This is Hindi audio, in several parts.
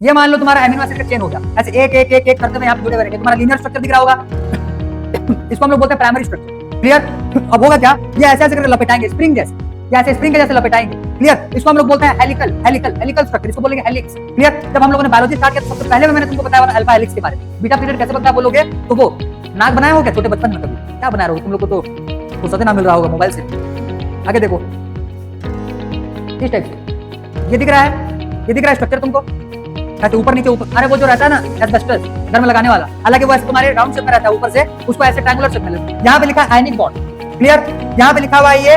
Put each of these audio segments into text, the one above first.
ये मान लो तुम्हारा एमिनो एसिड का चेन हो गया, ऐसे एक एक एक एक करते हुए यहाँ पे जुड़े हुए रहेंगे, तुम्हारा लीनियर स्ट्रक्चर दिख रहा होगा। इसको हम लोग बोलते हैं प्राइमरी स्ट्रक्चर। क्लियर? अब होगा क्या, ये ऐसे ऐसे करके लपेटाएंगे स्प्रिंग जैसे, या ऐसे स्प्रिंग के जैसे लपेटाएंगे। क्लियर? इसको हम लोग बोलते हैं हेलिकल हेलिकल हेलिकल स्ट्रक्चर, इसको बोलेंगे हेलिक्स। क्लियर? जब हम लोगों ने बायोलॉजी स्टार्ट किया तो सबसे पहले मैंने तुमको बताया था अल्फा हेलिक्स के बारे में। बीटा प्लेटेड कैसे बनता है बोलोगे तो वो नाक बनाया हो क्या छोटे बचपन में, कभी क्या बनाया हो तुम लोग को, तो फुर्सत ना मिल रहा होगा मोबाइल से। आगे देखो इस टाइप से, ये दिख रहा है, ये दिख रहा है स्ट्रक्चर तुमको ऐसे ऊपर नीचे ऊपर, अरे वो जो रहता है ना एस्बेस्टस घर में लगाने वाला, हालांकि वो ऐसे तुम्हारे राउंड शेप में रहता है, ऊपर से उसको ऐसे ट्रायंगुलर शेप में लेते हैं। यहाँ पे लिखा है आयनिक बॉन्ड। क्लियर? यहाँ पे लिखा हुआ है ये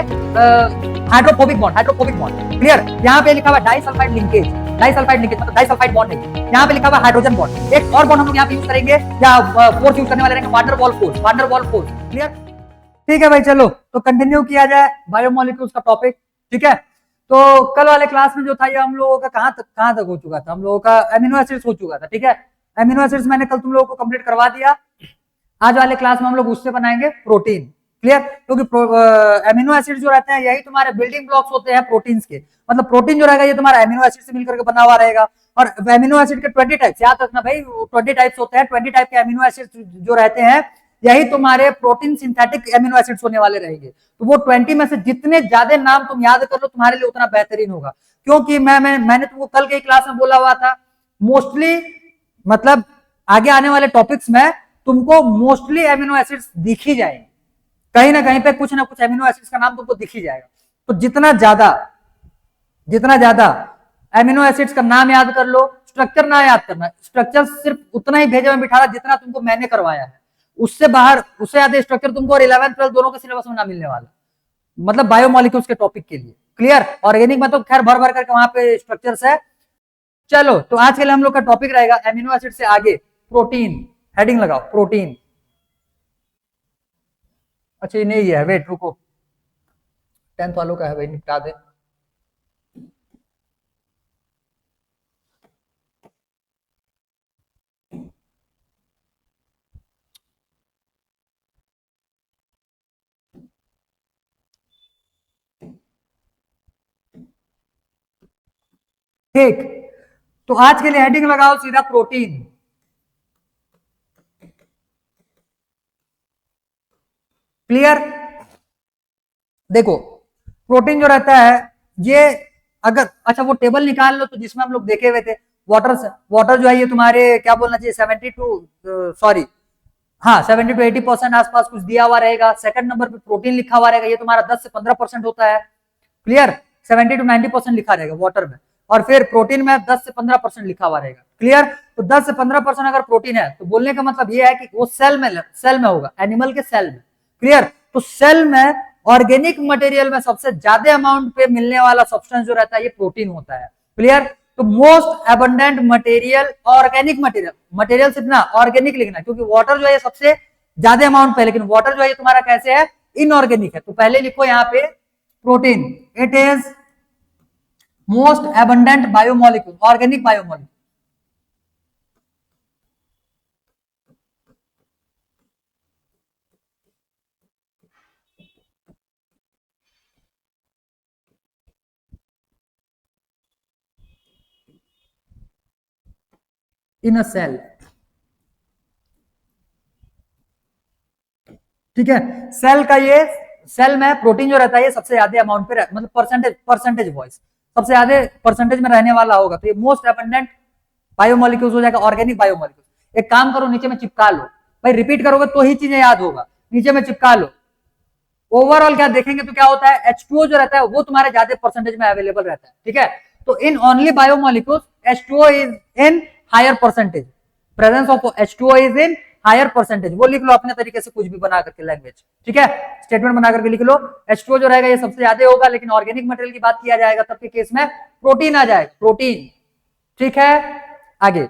hydrophobic bond, hydrophobic bond. Clear? यहाँ पे लिखा हुआ डाइसल्फाइड लिंकेज, डाइसल्फाइड लिंकेज मतलब डाइसल्फाइड बॉन्ड है। यहाँ पे लिखा हुआ हाइड्रोजन बॉन्ड। एक और बॉन्ड हम लोग यहाँ पे यूज करेंगे या फोर्स यूज करने वाले रहेंगे, वान डेर वाल फोर्स, वान डेर वाल फोर्स। क्लियर? ठीक है भाई, चलो तो कंटिन्यू किया जाए बायोमोलिक्यूल्स का टॉपिक। ठीक है, तो कल वाले क्लास में जो था ये हम लोगों का कहां तक हो चुका था, हम लोगों का एमिनो एसिड्स हो चुका था। ठीक है, एमिनो एसिड्स मैंने कल तुम लोगों को कंप्लीट करवा दिया। आज वाले क्लास में हम लोग उससे बनाएंगे प्रोटीन। क्लियर? क्योंकि एमिनो एसिड जो रहते हैं यही तुम्हारे बिल्डिंग ब्लॉक्स होते हैं प्रोटीन्स के, मतलब प्रोटीन जो रहेगा ये तुम्हारा एमिनो एसिड से मिलकर के बना हुआ रहेगा। और एमिनो एसिड के 20 टाइप्स याद रखना भाई, 20 टाइप्स होते हैं, 20 टाइप के एमिनो एसिड जो रहते हैं यही तुम्हारे प्रोटीन सिंथेटिक एमिनो एसिड्स होने वाले रहेंगे। तो वो 20 में से जितने ज्यादा नाम तुम याद कर लो तुम्हारे लिए उतना बेहतरीन होगा। क्योंकि मैंने तुमको कल के क्लास में बोला हुआ था मोस्टली, मतलब आगे आने वाले टॉपिक्स में तुमको मोस्टली एमिनो एसिड्स दिख ही जाएंगे, कहीं ना कहीं पे कुछ ना कुछ एमिनो एसिड्स का नाम तुमको दिख ही जाएगा। तो जितना ज्यादा एमिनो एसिड्स का नाम याद कर लो, स्ट्रक्चर ना याद करना, स्ट्रक्चर सिर्फ उतना ही भेजे में बिठाना जितना तुमको मैंने करवाया है, उससे बाहर उससे ज्यादा स्ट्रक्चर तुमको और 11th 12th दोनों के सिलेबस में ना मिलने वाला, मतलब बायोमोलिक्यूल्स के टॉपिक के लिए। क्लियर? ऑर्गेनिक में तो खैर भर भर करके वहां पे स्ट्रक्चर्स है। चलो तो आज के लिए हम लोग का टॉपिक रहेगा एमिनो एसिड से आगे प्रोटीन। हेडिंग लगाओ प्रोटीन। अच्छा ये नहीं है, वेट रुको, 10th वालों का है भाई, निपटा दे। ठीक, तो आज के लिए हेडिंग लगाओ सीधा प्रोटीन। क्लियर? देखो प्रोटीन जो रहता है ये, अगर अच्छा वो टेबल निकाल लो तो जिसमें हम लोग देखे हुए थे वाटर जो है ये तुम्हारे क्या बोलना चाहिए 72 सॉरी हाँ 70 to 80% आसपास कुछ दिया हुआ रहेगा। सेकंड नंबर पे प्रोटीन लिखा हुआ रहेगा, ये तुम्हारा 10 से 15% होता है। क्लियर? 70 to 90% लिखा रहेगा वाटर में, और फिर प्रोटीन में 10 से 15% लिखा हुआ रहेगा। क्लियर? तो 10 से 15% अगर प्रोटीन है तो बोलने का मतलब ये है कि वो सेल में होगा, एनिमल के सेल में। क्लियर? तो सेल में ऑर्गेनिक मटेरियल में सबसे ज्यादा अमाउंट पे मिलने वाला सब्सटेंस जो रहता है ये प्रोटीन होता है। क्लियर? तो most abundant material organic material सिर्फ ना ऑर्गेनिक लिखना, क्योंकि वाटर जो है सबसे ज्यादा अमाउंट पे, लेकिन वाटर जो है तुम्हारा कैसे है, इनऑर्गेनिक है। तो पहले लिखो यहाँ पे protein, it is most abundant biomolecule, organic biomolecule. In a cell. ठीक है, सेल का ये सेल में प्रोटीन जो रहता है ये सबसे ज्यादा अमाउंट पे मतलब परसेंटेज वॉइस सबसे ज्यादा परसेंटेज में रहने वाला होगा, तो ये मोस्ट एबंडेंट बायोमोलिक्यूल्स हो जाएगा, ऑर्गेनिक बायोमोलिक्यूल्स। एक काम करो नीचे में चिपका लो भाई, रिपीट करोगे तो ही चीजें याद होगा, नीचे में चिपका लो। ओवरऑल क्या देखेंगे तो क्या होता है, H2O जो रहता है वो तुम्हारे ज्यादा परसेंटेज में अवेलेबल रहता है। ठीक है, तो in only biomolecules H2O is in higher percentage, presence of H2O is in higher percentage. वो लिख लो अपने तरीके से कुछ भी बना करके लैंग्वेज। ठीक है, स्टेटमेंट बना करके लिख लो H2O जो रहेगा ये सबसे ज्यादा होगा, लेकिन ऑर्गेनिक मटेरियल की बात किया जाएगा तब के केस में प्रोटीन आ जाएगा, प्रोटीन। ठीक है, आगे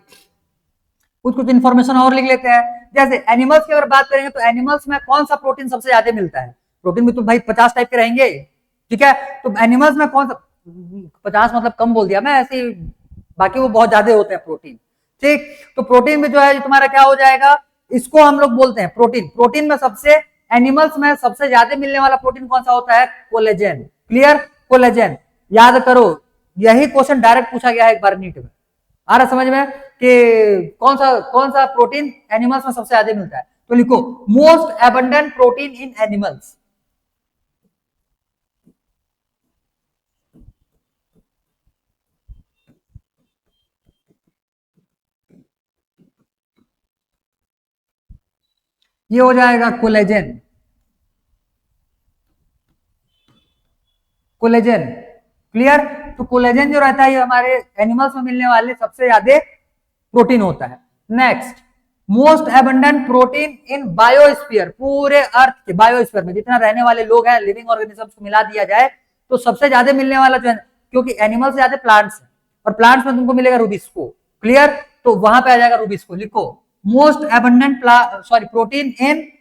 कुछ कुछ इंफॉर्मेशन और लिख लेते हैं। जैसे एनिमल्स की अगर बात करेंगे तो एनिमल्स में कौन सा प्रोटीन सबसे ज्यादा मिलता है, प्रोटीन में तो भाई 50 टाइप के रहेंगे। ठीक है, तो एनिमल्स में कौन सा, 50 मतलब कम बोल दिया मैं ऐसे, बाकी वो बहुत ज्यादा होते हैं प्रोटीन। ठीक, तो प्रोटीन में जो है तुम्हारा क्या हो जाएगा, इसको हम लोग बोलते हैं प्रोटीन। प्रोटीन में सबसे एनिमल्स में सबसे ज्यादा मिलने वाला प्रोटीन कौन सा होता है, कोलेजन। क्लियर? कोलेजन याद करो, यही क्वेश्चन डायरेक्ट पूछा गया है एक बार नीट में, आ रहा समझ में कि कौन सा प्रोटीन एनिमल्स में सबसे ज्यादा मिलता है? तो लिखो मोस्ट एबंडेंट प्रोटीन इन एनिमल्स। ये हो जाएगा कोलेजन। Collagen clear. तो कोलेजन जो रहता है ये हमारे एनिमल्स में मिलने वाले सबसे ज्यादा प्रोटीन होता है। नेक्स्ट, मोस्ट एबंडेंट प्रोटीन इन बायोस्फीयर, पूरे अर्थ के बायोस्फीयर में जितना रहने वाले लोग हैं, लिविंग ऑर्गेनिजम्स को मिला दिया जाए तो सबसे ज्यादा मिलने वाला जो है, क्योंकि एनिमल से ज्यादा प्लांट्स है और प्लांट्स में तुमको मिलेगा रूबिस्को। क्लियर। तो वहां पे आ जाएगा रूबिस्को। लिखो मोस्ट एबंडेंट प्रोटीन इन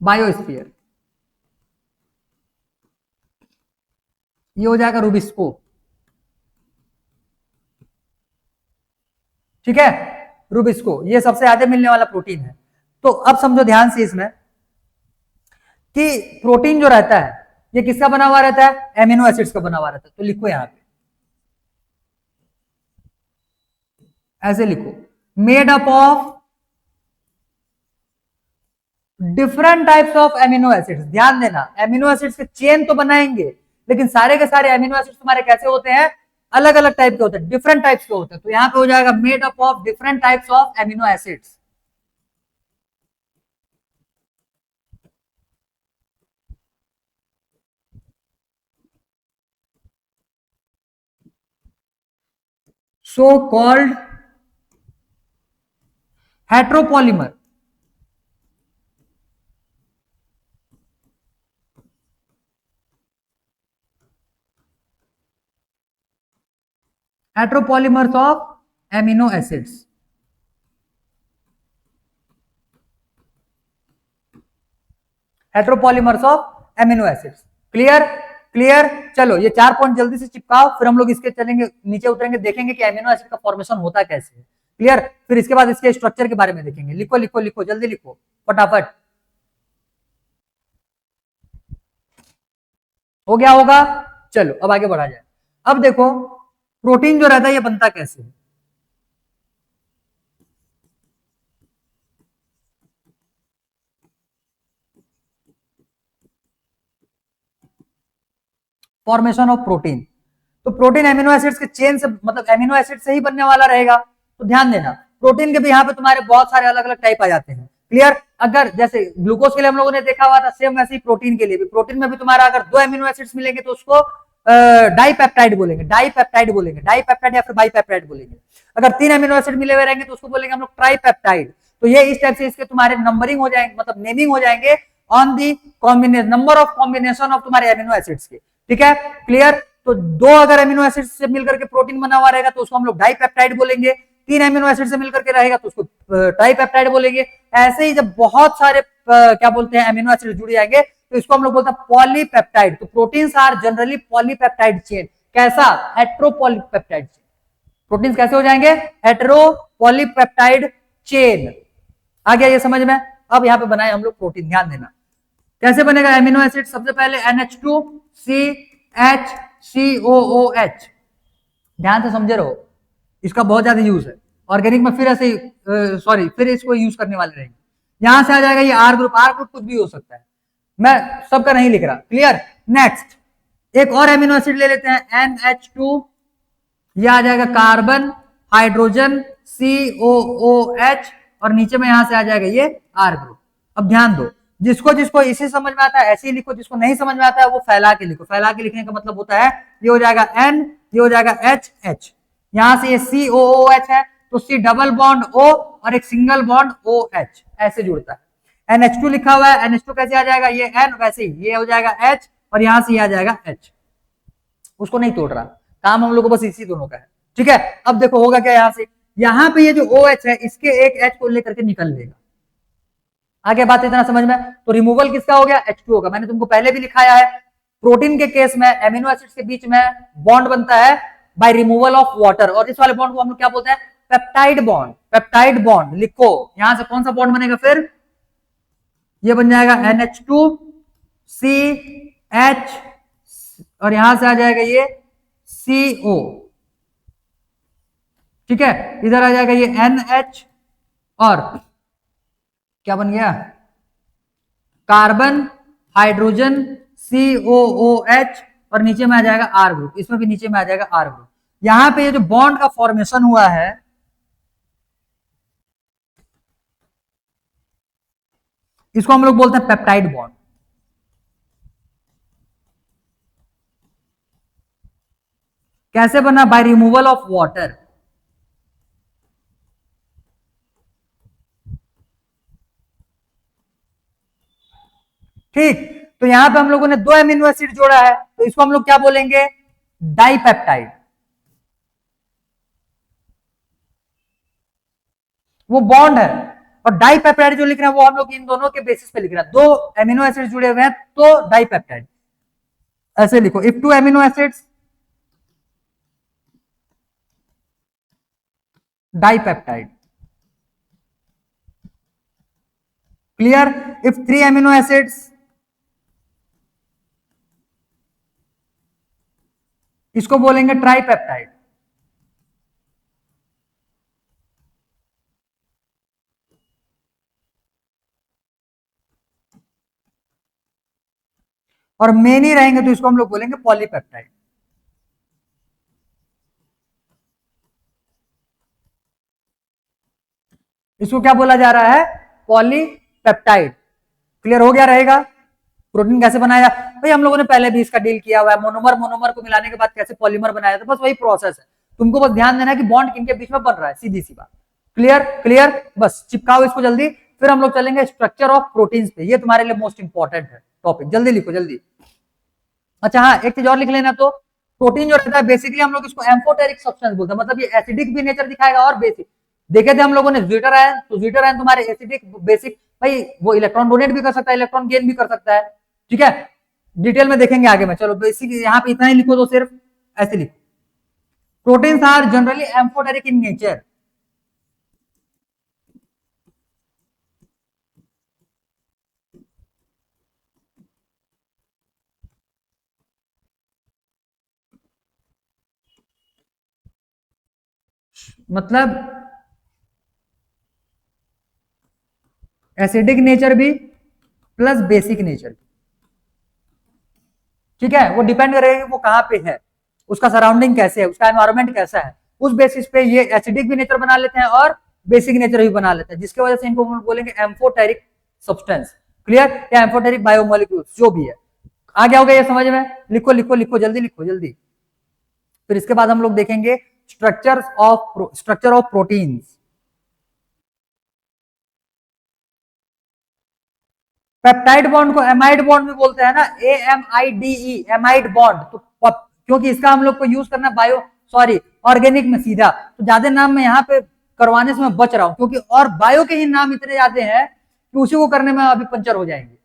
बायोस्फीयर, ये हो जाएगा रूबिस्को। ठीक है, रूबिस्को ये सबसे ज्यादा मिलने वाला प्रोटीन है। तो अब समझो ध्यान से इसमें कि प्रोटीन जो रहता है ये किसका बना हुआ रहता है? एमिनो एसिड्स का बना हुआ रहता है। तो लिखो यहां पे, ऐसे लिखो, made up of different types of amino acids. ध्यान देना, एमिनो एसिड्स के चेन तो बनाएंगे लेकिन सारे के सारे एमिनो एसिड्स तुम्हारे कैसे होते हैं? अलग अलग टाइप के होते हैं, डिफरेंट टाइप्स के होते हैं। तो यहां पे हो जाएगा made up of different types of amino acids. So called heteropolymer. Heteropolymers of amino acids. Heteropolymers of amino acids. Clear clear. चलो ये 4 पॉइंट जल्दी से चिपकाओ, फिर हम लोग इसके चलेंगे नीचे उतरेंगे, देखेंगे कि एमिनो एसिड का फॉर्मेशन होता कैसे है। क्लियर। फिर इसके बाद इसके स्ट्रक्चर के बारे में देखेंगे। लिखो लिखो लिखो, जल्दी लिखो फटाफट। हो गया होगा। चलो अब आगे बढ़ा जाए। अब देखो प्रोटीन जो रहता है ये बनता कैसे है? Formation of protein. तो प्रोटीन एमिनो एसिड्स के चेन से, मतलब एमिनो एसिड से ही बनने वाला रहेगा। तो ध्यान देना, प्रोटीन के भी यहाँ पे तुम्हारे बहुत सारे अलग अलग टाइप आ जाते हैं। क्लियर। अगर जैसे ग्लूकोज के लिए हम लोगों ने देखा हुआ था, सेम वैसे ही प्रोटीन के लिए भी, प्रोटीन में भी तुम्हारा अगर 2 एमिनो एसिड्स मिलेंगे तो उसको डाइपेप्टाइड बोलेंगे, डाइपेप्टाइड बोलेंगे, डाइपेप्टाइड या फिर बाइपेप्टाइड बोलेंगे। अगर 3 एमिनो एसिड मिले हुए रहेंगे तो उसको बोलेंगे हम लोग ट्राइपेप्टाइड। तो ये इस टाइप से इसके तुम्हारे नंबरिंग हो जाएंगे, मतलब नेमिंग हो जाएंगे on the combination, number of combination of तुम्हारे एमिनो एसिड्स के। ठीक है, क्लियर। तो 2 अगर एमिनो एसिड से मिलकर के प्रोटीन बना हुआ रहेगा तो उसको हम लोग डाइपेप्टाइड बोलेंगे। 3 एमिनो एसिड से मिलकर के रहेगा तो उसको ट्राइपेप्टाइड बोलेंगे। ऐसे ही जब बहुत सारे क्या बोलते हैं एमिनो एसिड जुड़ जाएंगे तो इसको हम लोग बोलते हैं पॉलीपेप्टाइड। तो proteins are generally polypeptide chain. कैसा? Heteropolypeptide chain. प्रोटीन्स कैसे हो जाएंगे? हेट्रोपॉलीपेप्टाइड चेन। आ गया ये समझ में? अब यहाँ पे बनाए हम लोग प्रोटीन। ध्यान देना कैसे बनेगा एमिनो एसिड। सबसे पहले NH2CHCOOH। ध्यान से समझे रहो, इसका बहुत ज्यादा यूज है ऑर्गेनिक में। फिर ऐसे सॉरी, फिर इसको यूज करने वाले रहेंगे। यहां से आ जाएगा ये आर ग्रुप। आर ग्रुप कुछ भी हो सकता है, मैं सबका नहीं लिख रहा। क्लियर। नेक्स्ट एक और एमिनो एसिड ले लेते हैं NH2, ये आ जाएगा कार्बन, हाइड्रोजन, COOH और नीचे में यहां से आ जाएगा ये आर ग्रुप। अब ध्यान दो, जिसको जिसको इसी समझ में आता है ऐसे ही लिखो, जिसको नहीं समझ में आता है वो फैला के लिखो। फैला के लिखने का मतलब होता है ये हो जाएगा N, ये हो जाएगा HH, यहां से ये COOH है तो C डबल बॉन्ड O और एक सिंगल बॉन्ड OH ऐसे जुड़ता है। NH2 लिखा हुआ है, NH2 कैसे आ जाएगा? ये N, वैसे ही ये हो जाएगा H और यहां से ये आ जाएगा H। उसको नहीं तोड़ रहा, काम हम लोग को बस इसी दोनों का है। ठीक है। अब देखो होगा क्या, यहां से यहां पे ये जो OH है इसके एक H को लेकर के निकल लेगा। आगे बात इतना समझ में? तो रिमूवल किसका हो गया? H2 होगा। मैंने तुमको पहले भी लिखाया है, प्रोटीन के केस में एमिनो एसिड्स के बीच में बॉन्ड बनता है बाय रिमूवल ऑफ वाटर, और इस वाले बॉन्ड को हम लोग क्या बोलते हैं? Peptide bond. पेप्टाइड बॉन्ड लिखो, यहां से कौन सा बॉन्ड बनेगा? फिर ये बन जाएगा NH2CH और यहां से आ जाएगा ये CO। ठीक है, इधर आ जाएगा ये NH और क्या बन गया, कार्बन, हाइड्रोजन, COOH और नीचे में आ जाएगा R ग्रुप, इसमें भी नीचे में आ जाएगा R ग्रुप। यहां पे ये जो बॉन्ड का फॉर्मेशन हुआ है इसको हम लोग बोलते हैं पेप्टाइड बॉन्ड। कैसे बना, बाय रिमूवल ऑफ वाटर। ठीक, तो यहां पे हम लोगों ने 2 एमिनो एसिड जोड़ा है, तो इसको हम लोग क्या बोलेंगे, डाइपेप्टाइड। वो बॉन्ड है, और डाइपेप्टाइड जो लिख रहे हैं वो हम लोग इन दोनों के बेसिस पे लिख रहे हैं, 2 एमिनो एसिड जुड़े हुए हैं तो डाइपेप्टाइड। ऐसे लिखो, if 2 amino acids dipeptide, clear. If 3 amino acids, इसको बोलेंगे ट्राइपेप्टाइड। और मेनी रहेंगे तो इसको हम लोग बोलेंगे पॉलीपेप्टाइड। इसको क्या बोला जा रहा है, पॉलीपेप्टाइड। क्लियर हो गया रहेगा। प्रोटीन कैसे बनाया भाई, हम लोगों ने पहले भी इसका डील किया हुआ है, मोनोमर मोनोमर को मिलाने के बाद कैसे पॉलीमर बनाया था, बस वही प्रोसेस है। तुमको बस ध्यान देना है कि बॉन्ड किनके बीच में बन रहा है, सीधी सी बात। क्लियर क्लियर, बस चिपकाओ इसको जल्दी। फिर हम लोग चलेंगे स्ट्रक्चर ऑफ प्रोटीन्स पे, ये तुम्हारे लिए मोस्ट इंपॉर्टेंट है टॉपिक, जल्दी लिखो जल्दी। अच्छा हाँ, एक चीज और लिख लेना, तो प्रोटीन जो रहता है बेसिकली हम लोग इसको एम्फोटेरिक सब्सटेंस बोलते हैं, मतलब ये एसिडिक भी नेचर दिखाएगा और बेसिक। देखे थे हम लोगों ने ज्विटर आयन, तो ज्विटर आयन तुम्हारे एसिडिक बेसिक, भाई वो इलेक्ट्रॉन डोनेट भी कर सकता है, इलेक्ट्रॉन गेन भी कर सकता है, ठीक है, डिटेल में देखेंगे आगे में। चलो बेसिक यहाँ पे इतना ही लिखो, तो सिर्फ ऐसे लिखो, proteins are generally amphoteric in nature. मतलब एसिडिक नेचर भी प्लस बेसिक नेचर भी, ठीक है, वो डिपेंड करेगा वो कहां पे है, उसका सराउंडिंग कैसे है, उसका एनवायरमेंट कैसा है, उस बेसिस पे ये एसिडिक भी नेचर बना लेते हैं और बेसिक नेचर भी बना लेते हैं, जिसकी वजह से इनको बोलेंगे एम्फोटेरिक सब्सटेंस। क्लियर, या एम्फोटेरिक बायोमोलिक्यूल्स जो भी है। आ गया होगा ये समझ में, लिखो लिखो लिखो जल्दी लिखो जल्दी। फिर इसके बाद हम लोग देखेंगे structure of proteins. Peptide bond को एमाइड बॉन्ड भी बोलते हैं ना, AMIDE, एमाइड बॉन्ड। तो क्योंकि इसका हम लोग को यूज करना ऑर्गेनिक में सीधा, तो ज्यादा नाम में यहाँ पे करवाने से मैं बच रहा हूं, क्योंकि और बायो के ही नाम इतने ज्यादा हैं कि उसी को करने में अभी पंचर हो जाएंगे,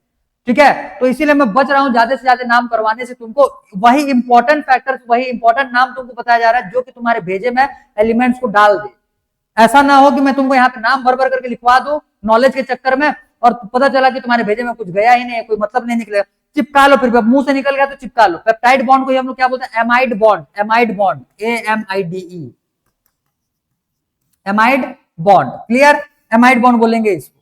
ठीक है, तो इसीलिए मैं बच रहा हूं ज्यादा से ज्यादा नाम करवाने से। तुमको वही इंपॉर्टेंट फैक्टर्स, वही इंपॉर्टेंट नाम तुमको बताया जा रहा है जो कि तुम्हारे भेजे में एलिमेंट्स को डाल दे। ऐसा ना हो कि मैं तुमको यहाँ पे नाम भर भर करके लिखवा दूं नॉलेज के चक्कर में, और पता चला कि तुम्हारे भेजे में कुछ गया ही नहीं, कोई मतलब नहीं निकलेगा। चिपका लो, फिर मुंह से निकल गया तो चिपका लो। पेप्टाइड बॉन्ड को हम लोग क्या बोलते हैं, amide bond, amide bond, AMIDE, amide bond. Clear, amide bond बोलेंगे इसको,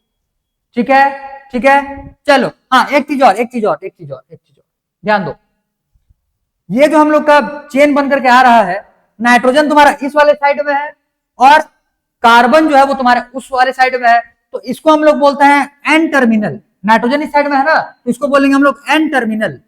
ठीक है ठीक है। चलो हाँ, एक चीज और ध्यान दो, ये जो हम लोग का चेन बन करके आ रहा है, नाइट्रोजन तुम्हारा इस वाले साइड में है और कार्बन जो है वो तुम्हारे उस वाले साइड में है, तो इसको हम लोग बोलते हैं एन टर्मिनल। नाइट्रोजन इस साइड में है ना, तो इसको बोलेंगे हम लोग एन टर्मिनल।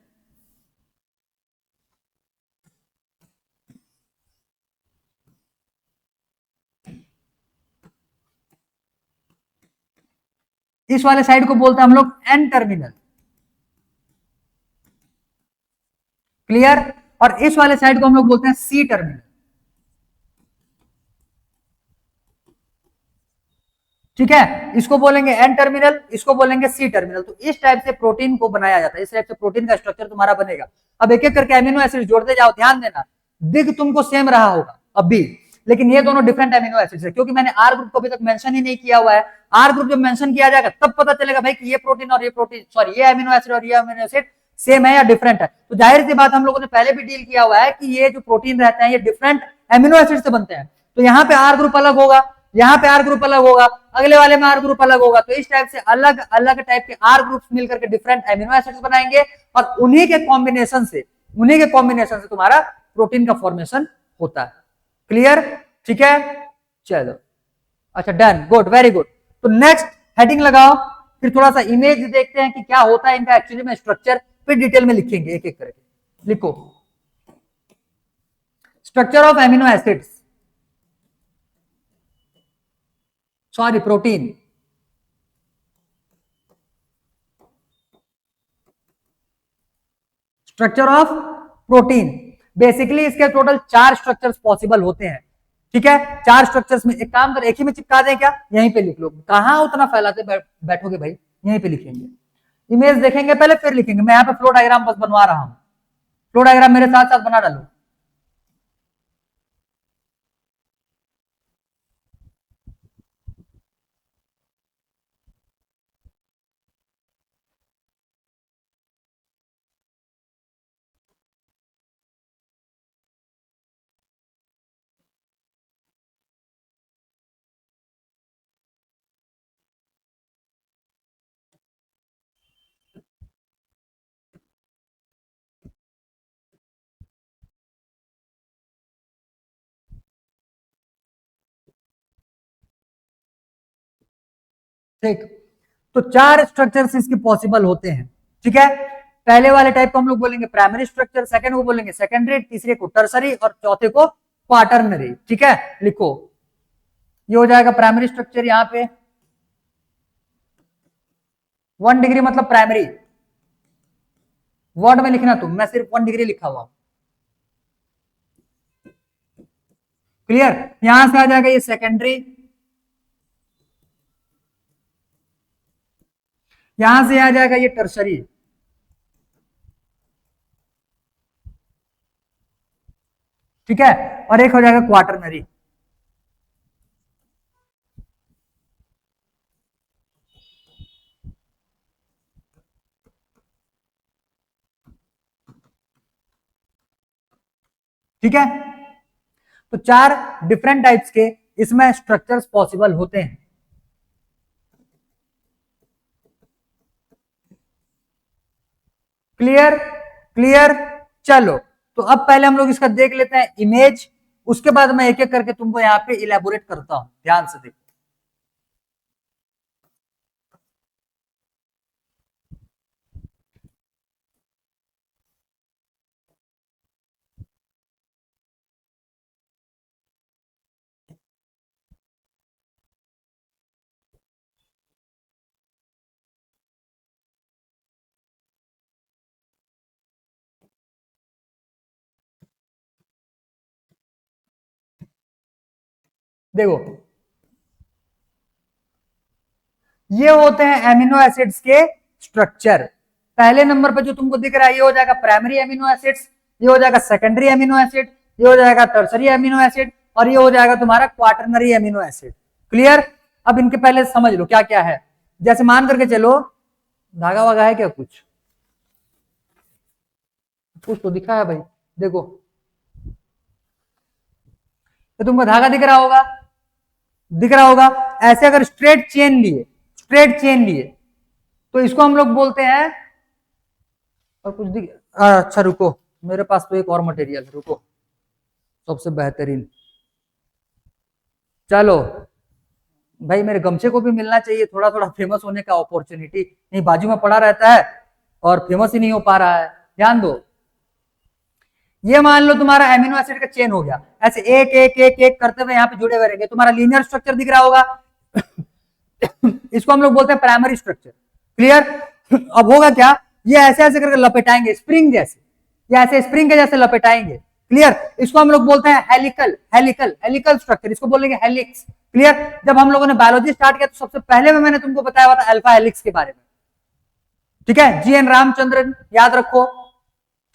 इस वाले साइड को बोलते हैं हम लोग एन टर्मिनल। क्लियर, और इस वाले साइड को हम लोग बोलते हैं सी टर्मिनल, ठीक है, इसको बोलेंगे एन टर्मिनल, इसको बोलेंगे सी टर्मिनल। तो इस टाइप से प्रोटीन को बनाया जाता है, इस टाइप से प्रोटीन का स्ट्रक्चर तुम्हारा बनेगा। अब एक एक करके अमीनो एसिड जोड़ते जाओ, ध्यान देना, दिख तुमको सेम रहा होगा अब भी, लेकिन ये दोनों डिफरेंट अमीनो एसिड है, क्योंकि मैंने आर ग्रुप को अभी तक मेंशन ही नहीं किया हुआ है। आर ग्रुप जब मेंशन किया जाएगा तब पता चलेगा भाई कि ये प्रोटीन और ये प्रोटीन, सॉरी, ये अमीनो एसिड और ये अमीनो एसिड सेम है या डिफरेंट है। तो जाहिर सी बात, हम लोगों ने पहले भी डील किया हुआ है कि ये जो प्रोटीन रहते हैं ये डिफरेंट अमीनो एसिड से बनते हैं। तो यहाँ पे आर ग्रुप अलग होगा, यहाँ पे आर ग्रुप अलग होगा, अगले वाले में आर ग्रुप अलग होगा। तो इस टाइप से अलग अलग टाइप के आर ग्रुप्स मिलकर के डिफरेंट एमिनो एसिड्स बनाएंगे और उन्हीं के कॉम्बिनेशन से तुम्हारा प्रोटीन का फॉर्मेशन होता है। क्लियर? ठीक है, चलो अच्छा, डन, गुड, वेरी गुड। तो नेक्स्ट हेडिंग लगाओ, फिर थोड़ा सा इमेज देखते हैं कि क्या होता है इनका एक्चुअली में स्ट्रक्चर, फिर डिटेल में लिखेंगे एक एक करके। लिखो structure of amino acids, sorry protein. Structure of protein, basically इसके टोटल 4 स्ट्रक्चर्स पॉसिबल होते हैं। ठीक है, 4 स्ट्रक्चर्स में एक काम कर, एक ही में चिपका दें क्या? यहीं पे लिख लो, कहां उतना फैलाते बैठोगे भाई, यहीं पे लिखेंगे। इमेज देखेंगे पहले फिर लिखेंगे। मैं यहाँ पे फ्लो डायग्राम बस बनवा रहा हूं, फ्लो डायग्राम मेरे साथ साथ बना डालो। ठीक, तो 4 स्ट्रक्चर्स इसके पॉसिबल होते हैं। ठीक है, पहले वाले टाइप को हम लोग बोलेंगे प्राइमरी स्ट्रक्चर, सेकंड को बोलेंगे सेकेंडरी, तीसरे को टर्सरी और चौथे को क्वाटरनरी। ठीक है, लिखो ये हो जाएगा प्राइमरी स्ट्रक्चर। यहां पे 1 डिग्री मतलब प्राइमरी, वर्ड में लिखना तुम, मैं सिर्फ 1 डिग्री लिखा हुआ। क्लियर? यहां से आ जाएगा ये सेकेंडरी, यहां से आ जाएगा ये टर्सरी, ठीक है, और एक हो जाएगा क्वाटरनरी। ठीक है, तो 4 डिफरेंट टाइप्स के इसमें स्ट्रक्चर्स पॉसिबल होते हैं। क्लियर? क्लियर, चलो तो अब पहले हम लोग इसका देख लेते हैं इमेज, उसके बाद मैं एक एक करके तुमको यहां पे इलेबोरेट करता हूं, ध्यान से देखो। देखो ये होते हैं एमिनो एसिड्स के स्ट्रक्चर। पहले नंबर पर जो तुमको दिख रहा है ये हो जाएगा प्राइमरी एमिनो एसिड्स, ये हो जाएगा सेकेंडरी एमिनो एसिड, ये हो जाएगा टर्सरी एमिनो एसिड और ये हो जाएगा तुम्हारा क्वाटरनरी एमिनो एसिड। क्लियर? अब इनके पहले समझ लो क्या क्या है। जैसे मान करके चलो, धागा वागा है क्या? कुछ कुछ तो दिखा है भाई, देखो तो तुमको धागा दिख रहा होगा, दिख रहा होगा। ऐसे अगर स्ट्रेट चेन लिए, स्ट्रेट चेन लिए तो इसको हम लोग बोलते हैं, और कुछ दिख, अच्छा रुको, मेरे पास तो एक और मटेरियल है, रुको, सबसे बेहतरीन। चलो भाई, मेरे गमछे को भी मिलना चाहिए थोड़ा थोड़ा फेमस होने का अपॉर्चुनिटी, नहीं बाजू में पड़ा रहता है और फेमस ही नहीं हो पा रहा है। ध्यान दो, ये मान लो तुम्हारा एमिनो एसिड का चेन हो गया, ऐसे एक एक एक एक करते हुए यहाँ पे जुड़े हुए रहेंगे, तुम्हारा लीनियर स्ट्रक्चर दिख रहा होगा। इसको हम लोग बोलते हैं प्राइमरी स्ट्रक्चर। क्लियर? अब होगा क्या, ये ऐसे ऐसे करके लपेटाएंगे स्प्रिंग जैसे, या ऐसे स्प्रिंग के जैसे लपेटाएंगे। क्लियर? इसको हम लोग बोलते हैं हेलिकल, हेलिकल, हेलिकल स्ट्रक्चर, इसको बोलेंगे हेलिक्स। क्लियर? जब हम लोगों ने बायोलॉजी स्टार्ट किया तो सबसे पहले में मैंने तुमको बताया हुआ था अल्फा हेलिक्स के बारे में। ठीक है, GN रामचंद्रन, याद रखो।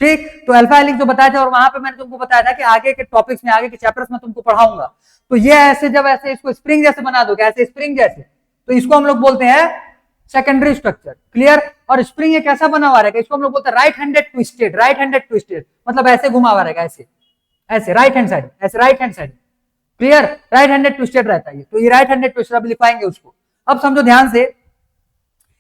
ठीक, तो अल्फा हेलिक्स जो बताया था, और वहां पे मैंने तुमको बताया था कि आगे के टॉपिक्स में, आगे के चैप्टर्स में तुमको पढ़ाऊंगा। तो ये ऐसे जब ऐसे इसको स्प्रिंग जैसे बना दोगे, ऐसे स्प्रिंग जैसे, तो इसको हम लोग बोलते हैं सेकेंडरी स्ट्रक्चर। क्लियर? और स्प्रिंग एक ऐसा बना हुआ रहेगा, इसको हम लोग बोलते हैं right handed twisted, right handed twisted मतलब ऐसे घुमा हुआ रहेगा, ऐसे ऐसे राइट हैंड साइड, ऐसे right hand side. Clear, right handed twisted रहता है, तो ये राइट हैंडेड ट्विस्टेड, अब लिखवाएंगे उसको। अब समझो ध्यान से,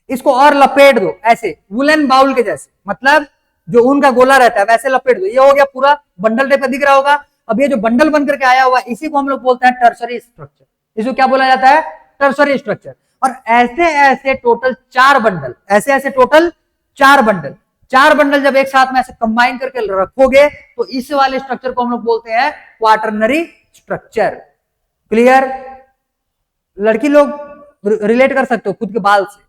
इसको और लपेट दो ऐसे वुलन बाउल के जैसे, मतलब जो ऊन का गोला रहता है वैसे लपेट दो, ये हो गया पूरा बंडल टाइप का दिख रहा होगा। अब ये जो बंडल बन करके आया हुआ इसी को हम लोग बोलते हैं टर्सरी स्ट्रक्चर, इसको क्या बोला जाता है, टर्सरी स्ट्रक्चर। और ऐसे ऐसे टोटल 4 बंडल, ऐसे ऐसे टोटल 4 बंडल, 4 बंडल जब एक साथ में ऐसे कंबाइन करके रखोगे तो इस वाले स्ट्रक्चर को हम लोग बोलते हैं क्वाटरनरी स्ट्रक्चर। क्लियर, लड़की लोग रिलेट कर सकते हो खुद के बाल से।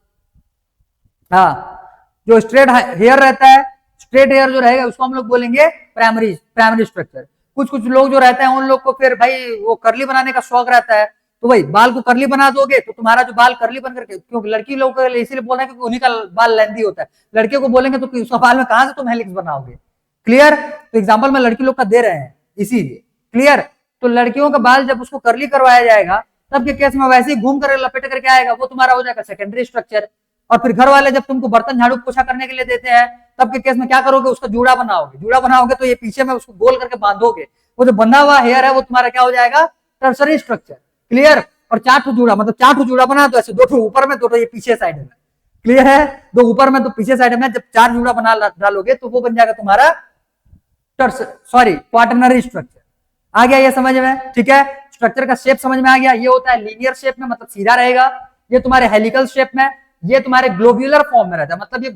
हाँ, जो स्ट्रेट हेयर रहता है, स्ट्रेट हेयर जो रहेगा उसको हम लोग बोलेंगे प्राइमरी प्राइमरी स्ट्रक्चर। कुछ कुछ लोग जो रहते हैं उन लोग को फिर भाई वो करली बनाने का शौक रहता है, तो भाई बाल को करली बना दोगे तो तुम्हारा जो बाल करली बन करके, क्योंकि लड़की लोग को इसीलिए बोल रहे हैं क्योंकि उन्हीं का बाल लेंथी होता है, लड़कियों को बोलेंगे तो उसका बाल में कहां से तुम हेलिक्स बनाओगे। क्लियर, तो एग्जाम्पल में लड़की लोग का दे रहे हैं इसीलिए। क्लियर, तो लड़कियों का बाल जब उसको करली करवाया जाएगा तब के केस में वैसे ही घूम कर लपेट करके आएगा, वो तुम्हारा हो जाएगा सेकेंडरी स्ट्रक्चर। और फिर घर वाले जब तुमको बर्तन झाड़ू पोछा करने के लिए देते हैं तब के केस में क्या करोगे, उसका जूड़ा बनाओगे, जूड़ा बनाओगे तो ये पीछे में उसको गोल करके बांधोगे, वो जो बंधा हुआ हेयर है वो तुम्हारा क्या हो जाएगा, टर्सरी स्ट्रक्चर। क्लियर, और 4 जूड़ा, मतलब 4 जूड़ा बना तो ऐसे 2 ऊपर में 2 ये पीछे साइड में। क्लियर है, 2 ऊपर में 2 पीछे साइड में, जब 4 जूड़ा बना डालोगे तो वो बन जाएगा तुम्हारा क्वाटरनरी स्ट्रक्चर। आ गया ये समझ में, ठीक है। स्ट्रक्चर का शेप समझ में आ गया, ये होता है लीनियर शेप में, मतलब सीधा रहेगा। ये तुम्हारे हेलिकल शेप में, ये तुम्हारे ग्लोब्यूलर फॉर्म में रहता है, मतलब ये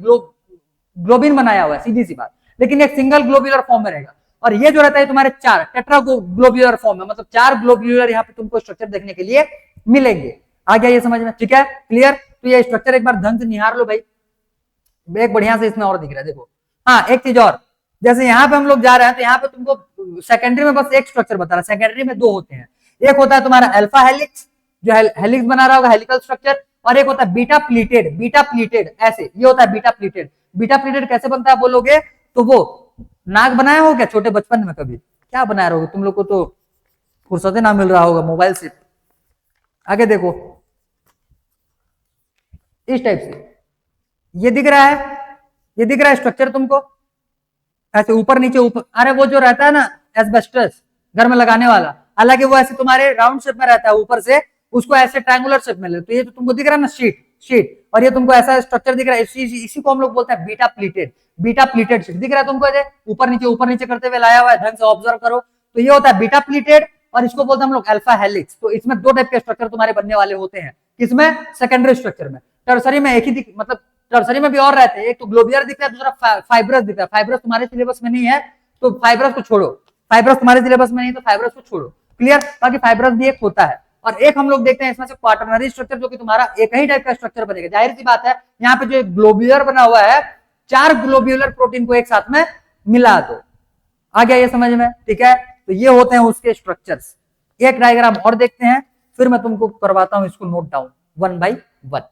ग्लोबिन बनाया हुआ है, सीधी सी बात, लेकिन एक सिंगल ग्लोब्यूलर फॉर्म में रहेगा। और ये जो रहता है तुम्हारे 4 टेट्रा ग्लोब्यूलर फॉर्म में, मतलब 4 ग्लोब्यूलर यहाँ पे तुमको स्ट्रक्चर देखने के लिए मिलेंगे। आ गया ये समझ में, ठीक है, क्लियर। तो ये स्ट्रक्चर एक बार ढंग से निहार लो भाई, एक बढ़िया से इसमें और दिख रहा है, देखो। हाँ, एक चीज और, जैसे यहाँ पे हम लोग जा रहे हैं तो यहाँ पे तुमको सेकेंडरी में बस एक स्ट्रक्चर बता रहा है, सेकेंडरी में 2 होते हैं। एक होता है तुम्हारा अल्फा हेलिक्स, जो हेलिक्स बना रहा होगा, हेलिकल स्ट्रक्चर, और एक होता है बीटा प्लीटेड, बीटा प्लीटेड ऐसे, ये होता है बीटा प्लीटेड। बीटा प्लीटेड कैसे बनता है बोलोगे तो वो नाक बनाया हो क्या छोटे बचपन में, कभी क्या बनाया रहोगे तुम लोग को, तो फुर्सत ना मिल रहा होगा मोबाइल से। आगे देखो, इस टाइप से ये दिख रहा है, ये दिख रहा है स्ट्रक्चर तुमको ऐसे ऊपर नीचे ऊपर। अरे वो जो रहता है ना एस्बेस्टस घर में लगाने वाला, हालांकि वो ऐसे तुम्हारे राउंड शेप में रहता है ऊपर से, उसको ऐसे ट्रायंगुलर शेप में ले, तो ये जो तुमको दिख रहा है ना शीट, और ये तुमको ऐसा स्ट्रक्चर दिख रहा है, इसी को हम लोग बोलते हैं beta pleated. Beta pleated sheet दिख रहा है तुमको, ऊपर नीचे करते हुए लाया हुआ है, ढंग से ऑब्जर्व करो, तो ये होता है बीटा प्लीटेड, और इसको बोलते हैं हम लोग अल्फा हेलिक्स। तो इसमें 2 टाइप के स्ट्रक्चर तुम्हारे बनने वाले होते हैं, किसमें, सेकेंडरी स्ट्रक्चर में। टर्सरी में एक ही मतलब टर्सरी में भी और रहते हैं, एक तो ग्लोबियर दिखता है, दूसरा फाइब्रस दिखता है। फाइब्रस तुम्हारे सिलेबस में नहीं है तो फाइब्रस को छोड़ो, फाइब्रस तुम्हारे सिलेबस में नहीं तो फाइब्रस को छोड़ो। क्लियर, बाकी फाइब्रस भी एक होता है। और एक हम लोग देखते हैं इसमें से क्वाटरनरी स्ट्रक्चर, जो कि तुम्हारा एक ही टाइप का स्ट्रक्चर बनेगा। जाहिर सी बात है, यहाँ पे जो ग्लोब्यूलर बना हुआ है, 4 ग्लोब्यूलर प्रोटीन को एक साथ में मिला दो। आ गया ये समझ में, ठीक है। तो ये होते हैं उसके स्ट्रक्चर्स। एक डायग्राम और देखते हैं, फिर मैं तुमको करवाता हूं इसको नोट डाउन 1 by 1।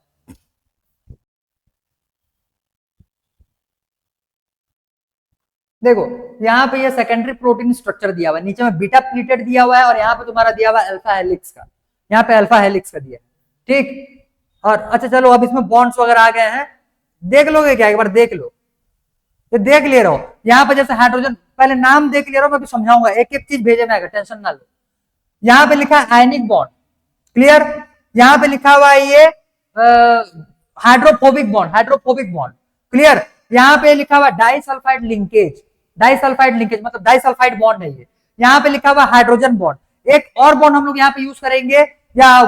देखो, यहाँ पे ये सेकेंडरी प्रोटीन स्ट्रक्चर दिया हुआ है, नीचे में बीटा प्लीटेड दिया हुआ है, और यहाँ पे तुम्हारा दिया हुआ है अल्फा हेलिक्स का, यहाँ पे अल्फा हेलिक्स का दिया है, ठीक। और अच्छा चलो, अब इसमें बॉन्ड्स वगैरह आ गए हैं, देख लोगे क्या, एक बार देख लो, ये देख ले रहो। यहाँ पे जैसे हाइड्रोजन, पहले नाम देख ले रहा हूं, मैं भी समझाऊंगा, एक एक चीज भेजे मैं, टेंशन ना लो। यहाँ पे लिखा है आयनिक बॉन्ड, क्लियर। यहाँ पे लिखा हुआ है ये hydrophobic bond, hydrophobic bond, clear. यहाँ पे लिखा हुआ डाइसल्फाइड लिंकेज, डाइसल्फाइड लिंकेज मतलब डाइसल्फाइड बॉन्ड है ये। यहाँ पे लिखा हुआ हाइड्रोजन बॉन्ड। एक और बॉन्ड हम लोग यहाँ पे यूज करेंगे, या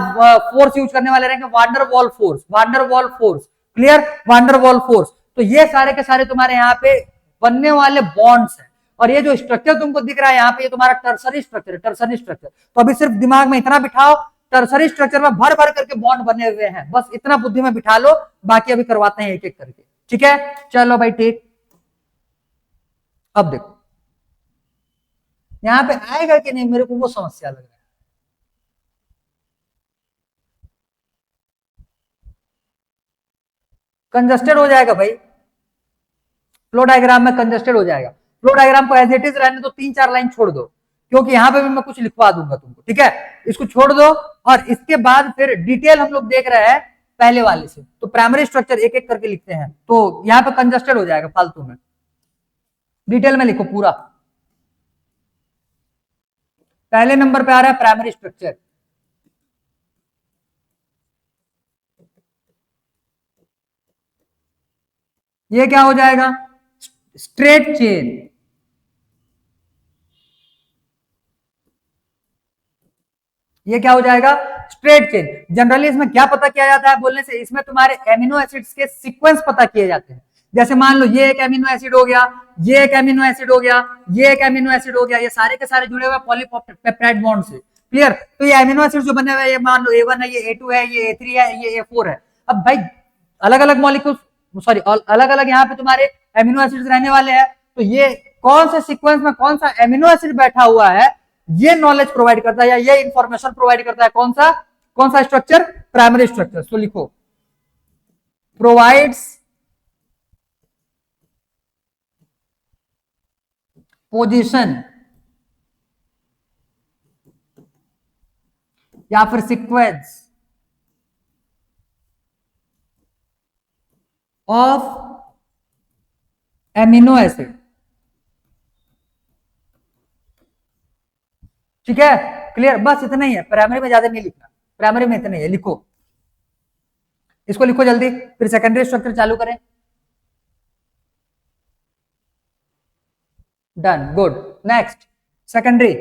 फोर्स यूज करने वाले रहेंगे, वांडरवॉल फोर्स, वांडरवॉल फोर्स, क्लियर, वांडरवॉल फोर्स। तो ये सारे के सारे तुम्हारे यहाँ पे बनने वाले बॉन्ड्स हैं। और ये जो स्ट्रक्चर तुमको दिख रहा है यहाँ पे, ये तुम्हारा टर्सरी स्ट्रक्चर है, टर्सरी स्ट्रक्चर। तो अभी सिर्फ दिमाग में इतना बिठाओ, टर्सरी स्ट्रक्चर में भर भर करके बॉन्ड बने हुए हैं, बस इतना बुद्धि में बिठा लो, बाकी अभी करवाते हैं एक एक करके, ठीक है। चलो भाई ठीक, अब देखो यहां पे आएगा कि नहीं, मेरे को वो समस्या लग रहा है। कंजस्टेड हो जाएगा भाई, फ्लो डायग्राम में कंजस्टेड हो जाएगा। फ्लो डायग्राम को एज इट इज रहने दो, 3-4 लाइन छोड़ दो, क्योंकि यहां पे भी मैं कुछ लिखवा दूंगा तुमको, ठीक है। इसको छोड़ दो, और इसके बाद फिर डिटेल हम लोग देख रहे हैं पहले वाले से, तो प्राइमरी स्ट्रक्चर एक एक करके लिखते हैं, तो यहाँ पे कंजस्टेड हो जाएगा फालतू में, डिटेल में लिखो पूरा। पहले नंबर पे आ रहा है प्राइमरी स्ट्रक्चर। ये क्या हो जाएगा? Straight chain. ये क्या हो जाएगा? Straight chain. जनरली इसमें क्या पता किया जाता है बोलने से, इसमें तुम्हारे एमिनो एसिड्स के सीक्वेंस पता किए जाते हैं। जैसे मान लो ये एक एमिनो एसिड हो गया, ये एक एमिनो एसिड हो गया, ये एक एमिनो एसिड हो गया, ये सारे के सारे जुड़े हुए पॉलीपेप्टाइड बॉन्ड से। क्लियर? तो ये एमिनो एसिड जो बने हुए हैं, ये मान लो A1 है, ये A2 है, ये A3 है, ये A4 है। अब भाई अलग अलग मॉलिक्यूल, सॉरी अलग अलग यहाँ पे तुम्हारे एमिनो एसिड्स रहने वाले हैं, तो ये कौन से सीक्वेंस में कौन सा एमिनो एसिड बैठा हुआ है, ये नॉलेज प्रोवाइड करता है या ये इंफॉर्मेशन प्रोवाइड करता है। कौन सा स्ट्रक्चर? Primary structure. तो लिखो प्रोवाइड्स पोजीशन या फिर सीक्वेंस ऑफ एमिनो एसिड। ठीक है, क्लियर? बस इतना ही है, प्राइमरी में ज्यादा नहीं लिखना, प्राइमरी में इतना ही है, लिखो इसको, लिखो जल्दी, फिर सेकेंडरी स्ट्रक्चर चालू करें। Done, good. Next secondary.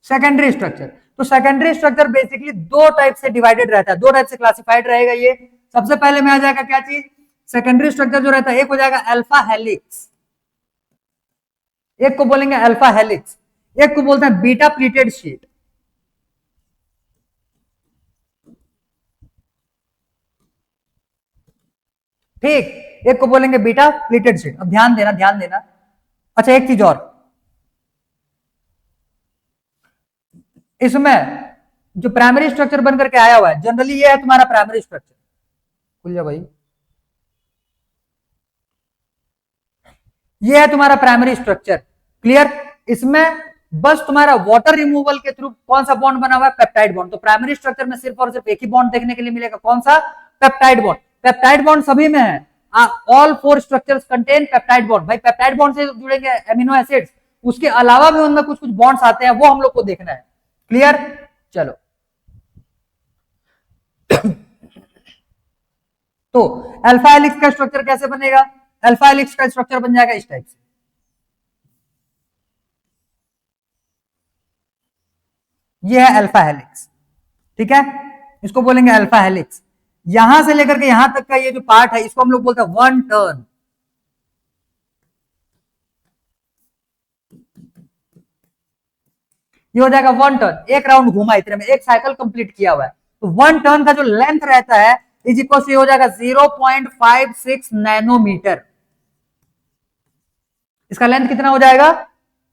Secondary structure, तो सेकेंडरी स्ट्रक्चर बेसिकली दो टाइप से डिवाइडेड रहता है, दो टाइप से क्लासिफाइड रहेगा ये। सबसे पहले में आ जाएगा क्या चीज? सेकेंडरी स्ट्रक्चर जो रहता है, एक हो जाएगा अल्फा हेलिक्स, एक को बोलेंगे अल्फा हेलिक्स, एक को बोलते हैं बीटा प्लीटेड शीट। ठीक, एक को बोलेंगे बीटा प्लीटेड शीट। अब ध्यान देना, ध्यान देना। अच्छा एक चीज और, इसमें जो प्राइमरी स्ट्रक्चर बनकर के आया हुआ है, जनरली ये है तुम्हारा प्राइमरी स्ट्रक्चर। खुल जा भाई, ये है तुम्हारा प्राइमरी स्ट्रक्चर। क्लियर? इसमें बस तुम्हारा वाटर रिमूवल के थ्रू कौन सा बॉन्ड बना हुआ है? Peptide bond. तो प्राइमरी स्ट्रक्चर में सिर्फ और सिर्फ एक ही बॉन्ड देखने के लिए मिलेगा, कौन सा? Peptide bond. पेप्टाइड बॉन्ड सभी में है, all four structures contain peptide bond. भाई पेप्टाइड बॉन्ड से जुड़ेंगे एमिनो एसिड्स, उसके अलावा भी उनमें कुछ कुछ बॉन्ड्स आते हैं, वो हम लोग को देखना है। क्लियर? चलो तो अल्फा हेलिक्स का स्ट्रक्चर कैसे बनेगा? अल्फा हेलिक्स का स्ट्रक्चर बन जाएगा इस टाइप से। ये है अल्फा हेलिक्स। ठीक है, इसको बोलेंगे अल्फा हेलिक्स। यहां से लेकर के यहां तक का ये जो पार्ट है, इसको हम लोग बोलते हैं वन टर्न। ये हो जाएगा वन टर्न, एक राउंड घुमा इतने में, एक साइकिल कंप्लीट किया हुआ है। तो वन टर्न का जो लेंथ रहता है इज इक्वल से हो जाएगा 0.56 नैनोमीटर। इसका लेंथ कितना हो जाएगा?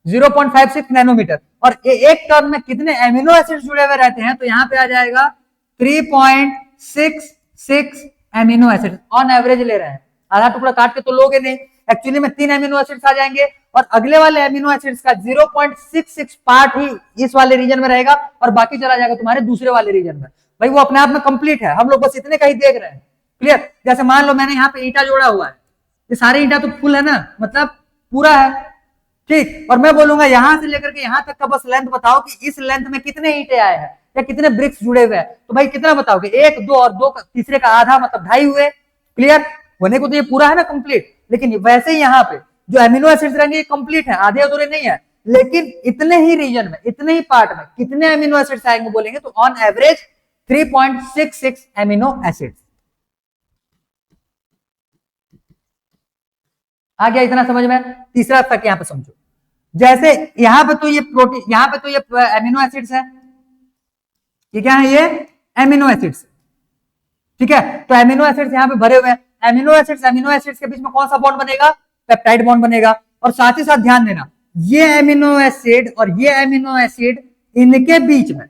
0.56 नैनोमीटर। और एक टर्न में कितने एमिनो एसिड जुड़े हुए रहते हैं? तो यहां पे आ जाएगा 3.66 एमिनो एसिड ऑन एवरेज ले रहे हैं। आधा टुकड़ा काट के तो लोगे नहीं, एक्चुअली में 3 एमिनो एसिड्स आ जाएंगे और अगले वाले एमिनो एसिड्स का 0.66 पार्ट ही इस वाले रीजन में रहेगा और बाकी चला जाएगा तुम्हारे दूसरे वाले रीजन में। भाई वो अपने आप में कंप्लीट है, हम लोग बस इतने का ही देख रहे हैं। क्लियर? जैसे मान लो मैंने यहाँ पे ईंटा जोड़ा हुआ है, ये सारे ईंटा तो फुल है ना, मतलब पूरा है। ठीक, और मैं बोलूंगा यहां से लेकर के यहां तक का बस लेंथ बताओ कि इस लेंथ में कितने ईंटे आए हैं या कितने ब्रिक्स जुड़े हुए हैं। तो भाई कितना बताओगे? एक, दो और दो तीसरे का आधा, मतलब 2.5 हुए। क्लियर? होने को तो ये पूरा है ना कंप्लीट, लेकिन वैसे ही यहाँ पे जो एमिनो एसिड्स रहेंगे ये कंप्लीट है, आधे अधूरे नहीं है। लेकिन इतने ही रीजन में, इतने ही पार्ट में कितने एमिनो एसिड्स आएंगे बोलेंगे तो ऑन एवरेज 3.66 एमिनो एसिड्स। आ गया इतना समझ में? तीसरा तक यहां पे समझो। जैसे यहां पे तो ये प्रोटीन, यहां पे तो ये एमिनो एसिड्स है, ये क्या है? ये एमिनो एसिड्स। ठीक है, तो एमिनो एसिड्स यहां पे भरे हुए हैं। एमिनो एसिड्स के बीच में कौन सा बॉन्ड बनेगा? पेप्टाइड बॉन्ड बनेगा। और साथ ही साथ ध्यान देना, ये एमिनो एसिड और ये एमिनो एसिड, इनके बीच में,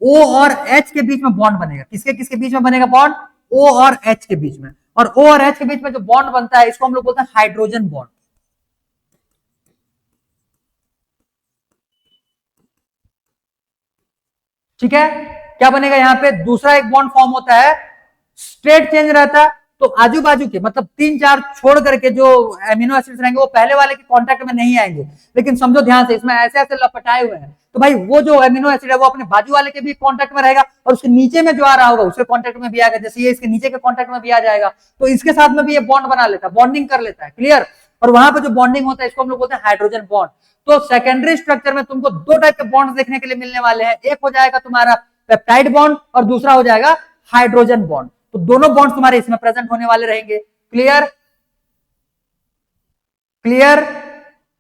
O और H के बीच में बॉन्ड बनेगा। किसके किसके बीच में बनेगा बॉन्ड? O और H के बीच में। और O और H के बीच में जो बॉन्ड बनता है इसको हम लोग बोलते हैं हाइड्रोजन बॉन्ड। ठीक है, क्या बनेगा? यहां पे दूसरा एक बॉन्ड फॉर्म होता है, स्ट्रेट चेंज रहता है, तो आजू बाजू के मतलब 3-4 छोड़ करके जो एमिनो एसिड्स रहेंगे वो पहले वाले के कांटेक्ट में नहीं आएंगे। लेकिन समझो ध्यान से, इसमें ऐसे ऐसे लपटाए हुए हैं, तो भाई वो जो एमिनो एसिड है वो अपने बाजू वाले के भी कांटेक्ट में रहेगा और उसके नीचे में जो आ रहा होगा उसके कांटेक्ट में भी आएगा। जैसे ये इसके नीचे के कांटेक्ट में भी आ जाएगा, तो इसके साथ में भी ये बॉन्ड बना लेता है, बॉन्डिंग कर लेता है। क्लियर? और वहां पे जो बॉन्डिंग होता है इसको हम लोग बोलते हैं हाइड्रोजन बॉन्ड। तो सेकेंडरी स्ट्रक्चर में तुमको दो टाइप के बॉन्ड देखने के लिए मिलने वाले हैं, एक हो जाएगा तुम्हारा पेप्टाइड बॉन्ड और दूसरा हो जाएगा हाइड्रोजन बॉन्ड। तो दोनों बॉन्ड तुम्हारे इसमें प्रेजेंट होने वाले रहेंगे। क्लियर? क्लियर?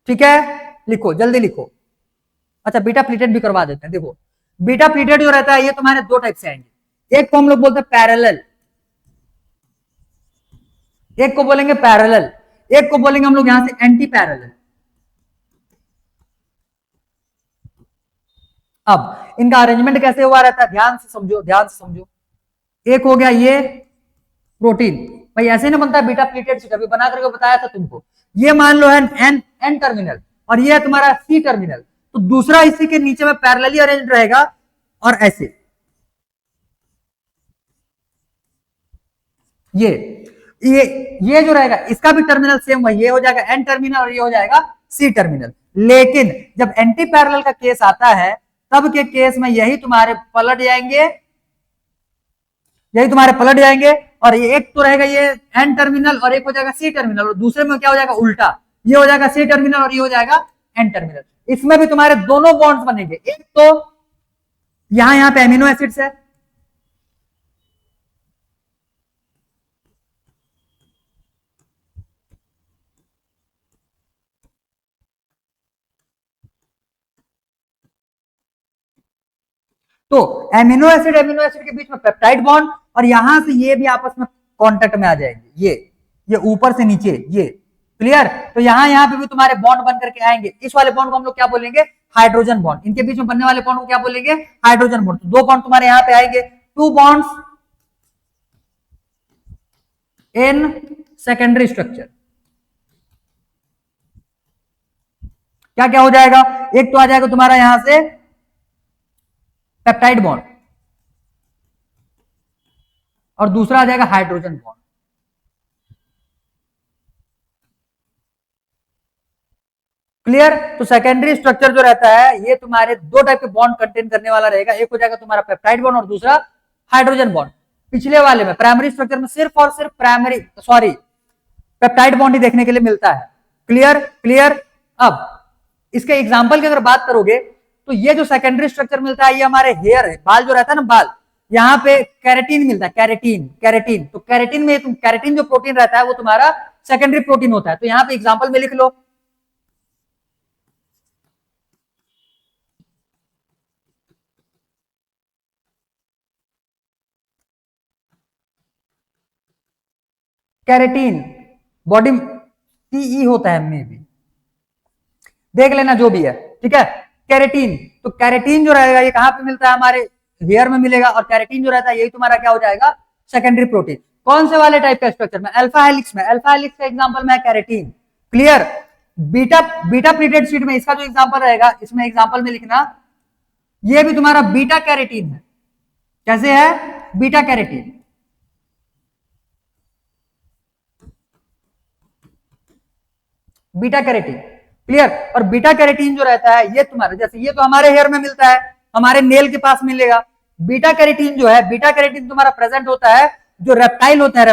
ठीक है, लिखो जल्दी लिखो। अच्छा, बीटा प्लीटेड भी करवा देते हैं। देखो बीटा प्लीटेड जो रहता है ये तुम्हारे दो टाइप से आएंगे, एक को हम लोग बोलते हैं पैरेलल, एक को बोलेंगे पैरेलल, एक को बोलेंगे हम लोग यहां से एंटी पैरेलल। अब इनका अरेंजमेंट कैसे हुआ रहता है, ध्यान से समझो, ध्यान से समझो। एक हो गया ये प्रोटीन, भाई ऐसे ना बनता है बीटा प्लीटेड सीट, अभी बना करके बताया था तुमको। ये मान लो है एन एन टर्मिनल और ये है तुम्हारा सी टर्मिनल, तो दूसरा इसी के नीचे में पैरेलली अरेंज रहेगा और ऐसे ये जो रहेगा इसका भी टर्मिनल सेम वही, ये हो जाएगा एन टर्मिनल और ये हो जाएगा सी टर्मिनल। लेकिन जब एंटी पैरेलल का केस आता है तब के केस में यही तुम्हारे पलट जाएंगे, यही तुम्हारे पलट जाएंगे और ये एक तो रहेगा ये एन टर्मिनल और एक हो जाएगा सी टर्मिनल, और दूसरे में क्या हो जाएगा उल्टा, ये हो जाएगा सी टर्मिनल और ये हो जाएगा एन टर्मिनल। इसमें भी तुम्हारे दोनों बॉन्ड्स बनेंगे, एक तो यहां पे एमिनो एसिड्स है, तो एमिनो एसिड के बीच में पेप्टाइड बॉन्ड और यहां से ये भी आपस में कांटेक्ट में आ जाएंगे, ये ऊपर से नीचे ये। क्लियर? तो यहां पे भी तुम्हारे बॉन्ड बन करके आएंगे। इस वाले बॉन्ड को हम लोग क्या बोलेंगे, हाइड्रोजन बॉन्ड। इनके बीच में बनने वाले बॉन्ड को क्या बोलेंगे, हाइड्रोजन बॉन्ड। तो दो बॉन्ड तुम्हारे यहां पे आएंगे, two bonds in secondary structure. क्या क्या हो जाएगा, एक तो आ जाएगा तुम्हारा यहां से पेप्टाइड बॉन्ड और दूसरा आ जाएगा हाइड्रोजन बॉन्ड। क्लियर? तो सेकेंडरी स्ट्रक्चर जो रहता है ये तुम्हारे दो टाइप के बॉन्ड कंटेन करने वाला रहेगा, एक हो जाएगा तुम्हारा पेप्टाइड बॉन्ड और दूसरा हाइड्रोजन बॉन्ड। पिछले वाले में प्राइमरी स्ट्रक्चर में सिर्फ और सिर्फ पेप्टाइड बॉन्ड ही देखने के लिए मिलता है। क्लियर? क्लियर? अब इसके एग्जाम्पल की अगर बात करोगे तो ये जो सेकेंडरी स्ट्रक्चर मिलता है ये हमारे हेयर है, बाल जो रहता है ना बाल, यहाँ पे कैरेटीन मिलता है, कैरेटीन कैरेटीन। तो कैरेटीन में कैरेटीन जो प्रोटीन रहता है वो तुम्हारा सेकेंडरी प्रोटीन होता है। तो यहाँ पे एग्जाम्पल में लिख लो, कैरेटीन बॉडी टीई होता है, में भी देख लेना जो भी है, ठीक है। कैरेटीन, तो कैरेटीन जो रहेगा ये कहां पे मिलता है, हमारे हेयर में मिलेगा, और कैरेटीन जो रहता है यही तुम्हारा क्या हो जाएगा, सेकेंडरी प्रोटीन। कौन से वाले टाइप का स्ट्रक्चर में, अल्फा हेलिक्स में। अल्फा हेलिक्स का एग्जांपल में keratin. Clear? Beta beta pleated sheet में इसका जो एग्जांपल रहेगा इसमें एग्जांपल में लिखना ये भी तुम्हारा बीटा कैरेटीन है। कैसे है, beta keratin. Beta keratin. Clear? और बीटा कैरेटीन जो रहता है ये तुम्हारा, जैसे ये तो हमारे हेयर में मिलता है, हमारे नेल के पास मिलेगा। बीटा कैरेटीन जो है, बीटा कैरेटीन तुम्हारा प्रेजेंट होता है जो रेप्टाइल होता है,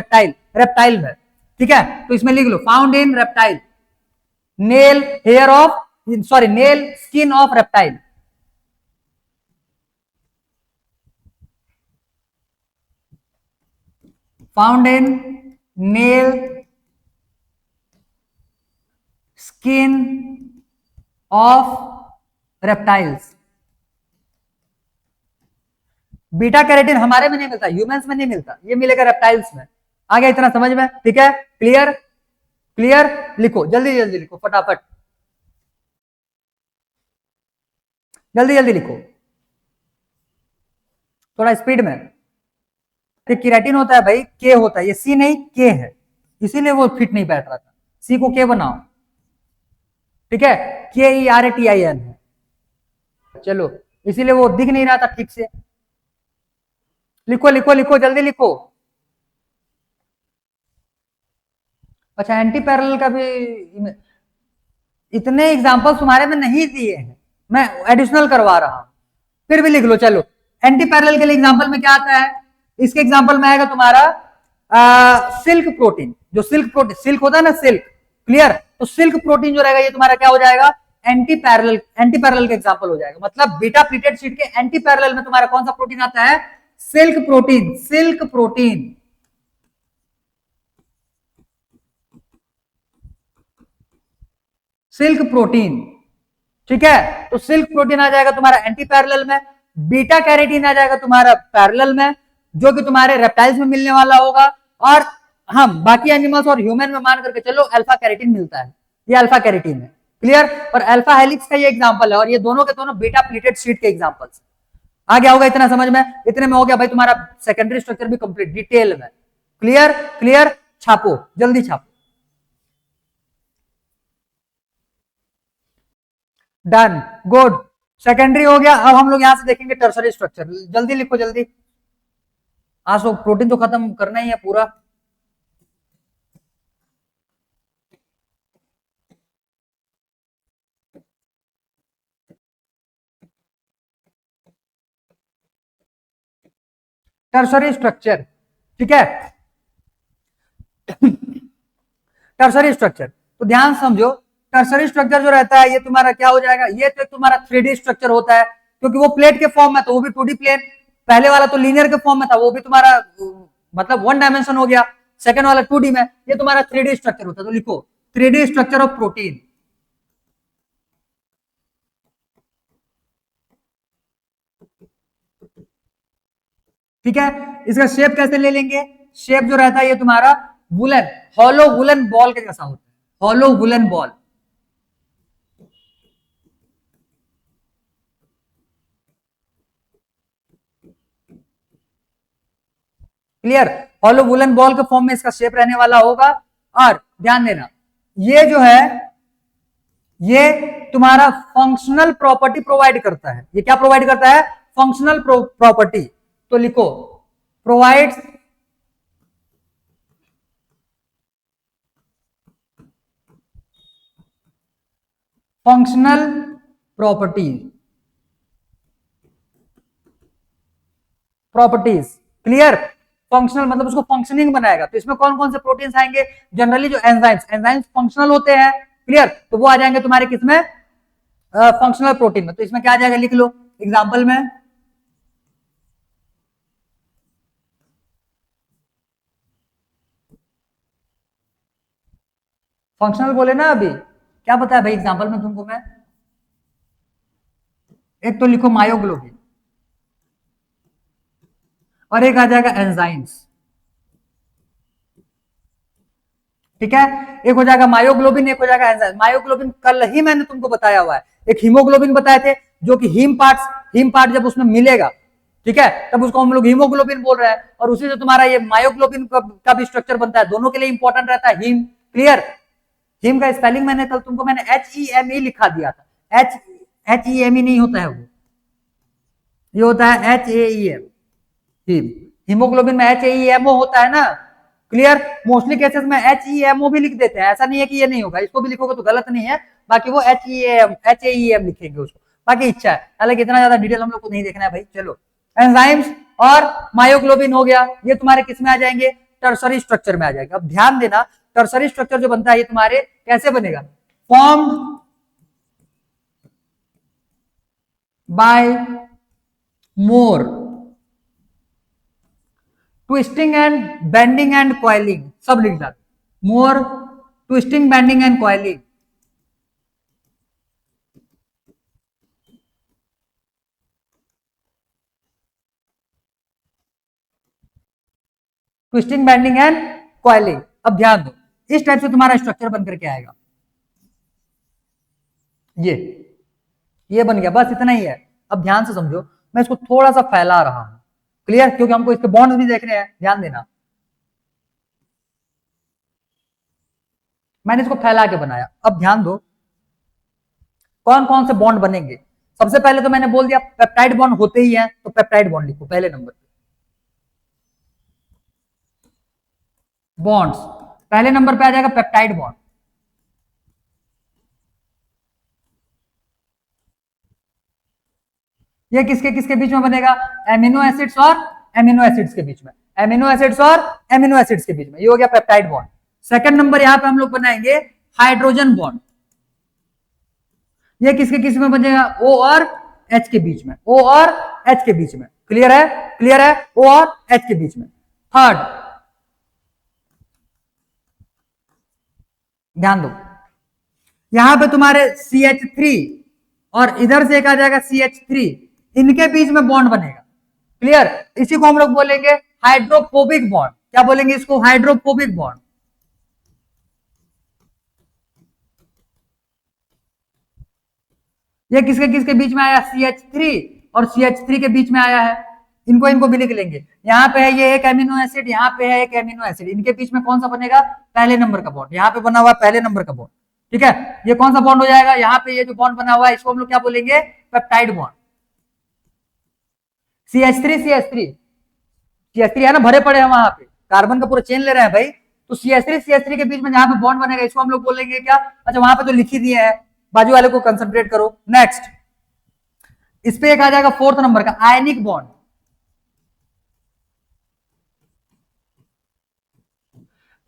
रेप्टाइल में। ठीक है, तो इसमें लिख लो found in reptile, nail hair of, sorry nail skin of reptile. Found in nail skin of reptiles. Beta keratin हमारे में नहीं मिलता, ह्यूमंस में नहीं मिलता, ये मिलेगा रेप्टाइल्स में। आ गया इतना समझ में? ठीक है, क्लियर? क्लियर? लिखो जल्दी जल्दी लिखो फटाफट, जल्दी जल्दी लिखो, थोड़ा स्पीड में। केराटिन होता है भाई, के होता है, ये सी नहीं के है, इसीलिए वो फिट नहीं बैठ रहा था। सी को के बनाओ, ठीक है, KERATIN है, चलो इसीलिए वो दिख नहीं रहा था ठीक से। लिखो लिखो लिखो जल्दी लिखो। अच्छा, एंटी पैरेलल का भी इतने एग्जांपल्स तुम्हारे में नहीं दिए हैं, मैं एडिशनल करवा रहा हूं, फिर भी लिख लो। चलो, एंटी पैरेलल के लिए एग्जांपल में क्या आता है, इसके एग्जांपल में आएगा तुम्हारा सिल्क प्रोटीन। जो सिल्क प्रोटीन, सिल्क होता है ना, सिल्क, क्लियर, तो सिल्क प्रोटीन जो रहेगा ये तुम्हारा क्या हो जाएगा, एंटी पैरेलल का एग्जांपल हो जाएगा। मतलब बीटा प्लीटेड शीट के एंटी पैरेलल में तुम्हारा कौन सा प्रोटीन आता है, silk protein, silk protein. Silk protein, ठीक है, तो सिल्क प्रोटीन आ जाएगा तुम्हारा एंटी पैरेलल में। बीटा कैरेटीन आ जाएगा तुम्हारा पैरेलल में, जो कि तुम्हारे रेप्टाइल्स में मिलने वाला होगा। और हम बाकी एनिमल्स और ह्यूमन में मान करके चलो अल्फा कैरेटीन मिलता है, ये अल्फा कैरेटीन है, क्लियर। और अल्फा हेलिक्स का ये एग्जांपल है, और ये दोनों के दोनों बीटा प्लीटेड शीट के एग्जांपल्स। आ गया होगा इतना समझ में, इतने में हो गया भाई तुम्हारा सेकेंडरी स्ट्रक्चर भी कंप्लीट डिटेल में, क्लियर क्लियर। छापो, जल्दी छापो। डन, गुड, सेकेंडरी हो गया। अब हम लोग यहां से देखेंगे टर्सरी स्ट्रक्चर, जल्दी लिखो जल्दी, आज तो प्रोटीन तो खत्म करना ही है पूरा। टर्सरी स्ट्रक्चर, ठीक है, टर्सरी स्ट्रक्चर तो ध्यान समझो। टर्सरी स्ट्रक्चर जो रहता है ये तुम्हारा क्या हो जाएगा, ये तो तुम्हारा 3D स्ट्रक्चर होता है, क्योंकि वो प्लेट के फॉर्म में, तो वो भी 2D प्लेन। पहले वाला तो लीनियर के फॉर्म में था, वो भी तुम्हारा मतलब 1 डायमेंशन हो गया। सेकंड वाला 2D में, ये तुम्हारा 3D स्ट्रक्चर होता है। तो लिखो 3D स्ट्रक्चर ऑफ प्रोटीन, ठीक है। इसका शेप कैसे ले लेंगे, शेप जो रहता है ये तुम्हारा वुलन, हॉलो वुलन बॉल के जैसा होता है, hollow woollen ball, clear. Hollow woollen ball के फॉर्म में इसका शेप रहने वाला होगा। और ध्यान देना, ये जो है ये तुम्हारा फंक्शनल प्रॉपर्टी प्रोवाइड करता है। ये क्या प्रोवाइड करता है, फंक्शनल प्रॉपर्टी। तो लिखो provides functional properties, clear. Functional मतलब उसको फंक्शनिंग बनाएगा। तो इसमें कौन कौन से प्रोटीन्स आएंगे, जनरली जो एंजाइम्स फंक्शनल होते हैं, क्लियर, तो वो आ जाएंगे तुम्हारे किसमें, फंक्शनल प्रोटीन में। तो इसमें क्या आ जाएगा, लिख लो एग्जांपल में, फंक्शनल बोले ना अभी, क्या बताया भाई एग्जांपल में तुमको मैं, एक तो लिखो मायोग्लोबिन, और एक आ जाएगा एंजाइम्स, ठीक है। एक हो जाएगा मायोग्लोबिन, एक हो जाएगा एंजाइम। मायोग्लोबिन कल ही मैंने तुमको बताया हुआ है। एक हीमोग्लोबिन बताए थे, जो कि हीम पार्ट जब उसमें मिलेगा, ठीक है, तब उसको हम लोग हीमोग्लोबिन बोल रहे हैं। और उसी से तुम्हारा ये मायोग्लोबिन का भी स्ट्रक्चर बनता है। दोनों के लिए इंपॉर्टेंट रहता है हीम, क्लियर। हीम का स्पेलिंग मैंने कल तुमको मैंने HEME लिखा दिया था, HEME नहीं होता है वो, ये होता है HAEM, हीम। हीमोग्लोबिन में HAEMO होता है ना, क्लियर। मोस्टली केसेस में HEMO भी लिख देते हैं, ऐसा नहीं है कि ये नहीं होगा, इसको भी लिखोगे तो गलत नहीं है। बाकी वो HAEM लिखेंगे उसको, बाकी इच्छा है। हालांकि इतना ज्यादा डिटेल हम लोग को नहीं देखना है भाई। चलो, एंजाइम्स और मायोग्लोबिन हो गया, ये तुम्हारे किस में आ जाएंगे, टर्सरी स्ट्रक्चर में आ जाएगा। अब ध्यान देना, टर्सरी स्ट्रक्चर जो बनता है ये तुम्हारे कैसे बनेगा, formed by more twisting and bending and coiling, सब लिख जाते, more twisting bending and coiling, twisting bending and coiling. अब ध्यान दो, इस टाइप से तुम्हारा स्ट्रक्चर बन करके आएगा, ये बन गया, बस इतना ही है। अब ध्यान से समझो, मैं इसको थोड़ा सा फैला रहा हूं, क्लियर, क्योंकि हमको इसके बॉन्ड्स भी देखने हैं, ध्यान देना। मैंने इसको फैला के बनाया। अब ध्यान दो, कौन कौन से बॉन्ड बनेंगे। सबसे पहले तो मैंने बोल दिया पेप्टाइड बॉन्ड होते ही हैं, तो पेप्टाइड बॉन्ड लिखो पहले नंबर पे, बॉन्ड्स। पहले नंबर पे आ जाएगा पेप्टाइड बॉन्ड। ये किसके किसके बीच में बनेगा? एमिनो एसिड्स और एमिनो एसिड्स के बीच में, एमिनो एसिड्स और एमिनो एसिड्स के बीच में, ये हो गया पेप्टाइड बॉन्ड। सेकंड नंबर यहां पे हम लोग बनाएंगे हाइड्रोजन बॉन्ड। ये किसके किस में बनेगा? O और H के बीच में, O और H के बीच में। क्लियर है? क्लियर है? O और H के बीच में। थर्ड, ध्यान दो, यहां पे तुम्हारे CH3 और इधर से एक आ जाएगा CH3, इनके बीच में बॉन्ड बनेगा। क्लियर? इसी को हम लोग बोलेंगे हाइड्रोफोबिक बॉन्ड। क्या बोलेंगे इसको? Hydrophobic bond. ये किसके किसके बीच में आया? CH3 और CH3 के बीच में आया है। इनको इनको भी लिख लेंगे। यहाँ पे है ये एक एमिनो एसिड, यहाँ पे है एक एमिनो एसिड, इनके बीच में कौन सा बनेगा? पहले नंबर का बॉन्ड। यहाँ पे बना हुआ पहले नंबर का बॉन्ड। ठीक है, ये कौन सा बॉन्ड हो जाएगा? यहाँ पे ये जो बॉन्ड बना हुआ है इसको हम लोग क्या बोलेंगे? Peptide bond. CH3 CH3 CH3 है ना, भरे पड़े हैं वहां पे, कार्बन का पूरा चेन ले रहे हैं भाई। तो CH3 CH3 के बीच में जहां पे बॉन्ड बनेगा इसको हम लोग बोलेंगे क्या? अच्छा, वहां पे तो लिख ही दिए हैं, बाजू वाले को कंसंट्रेट करो। नेक्स्ट, इस पे एक आ जाएगा फोर्थ नंबर का आयनिक बॉन्ड।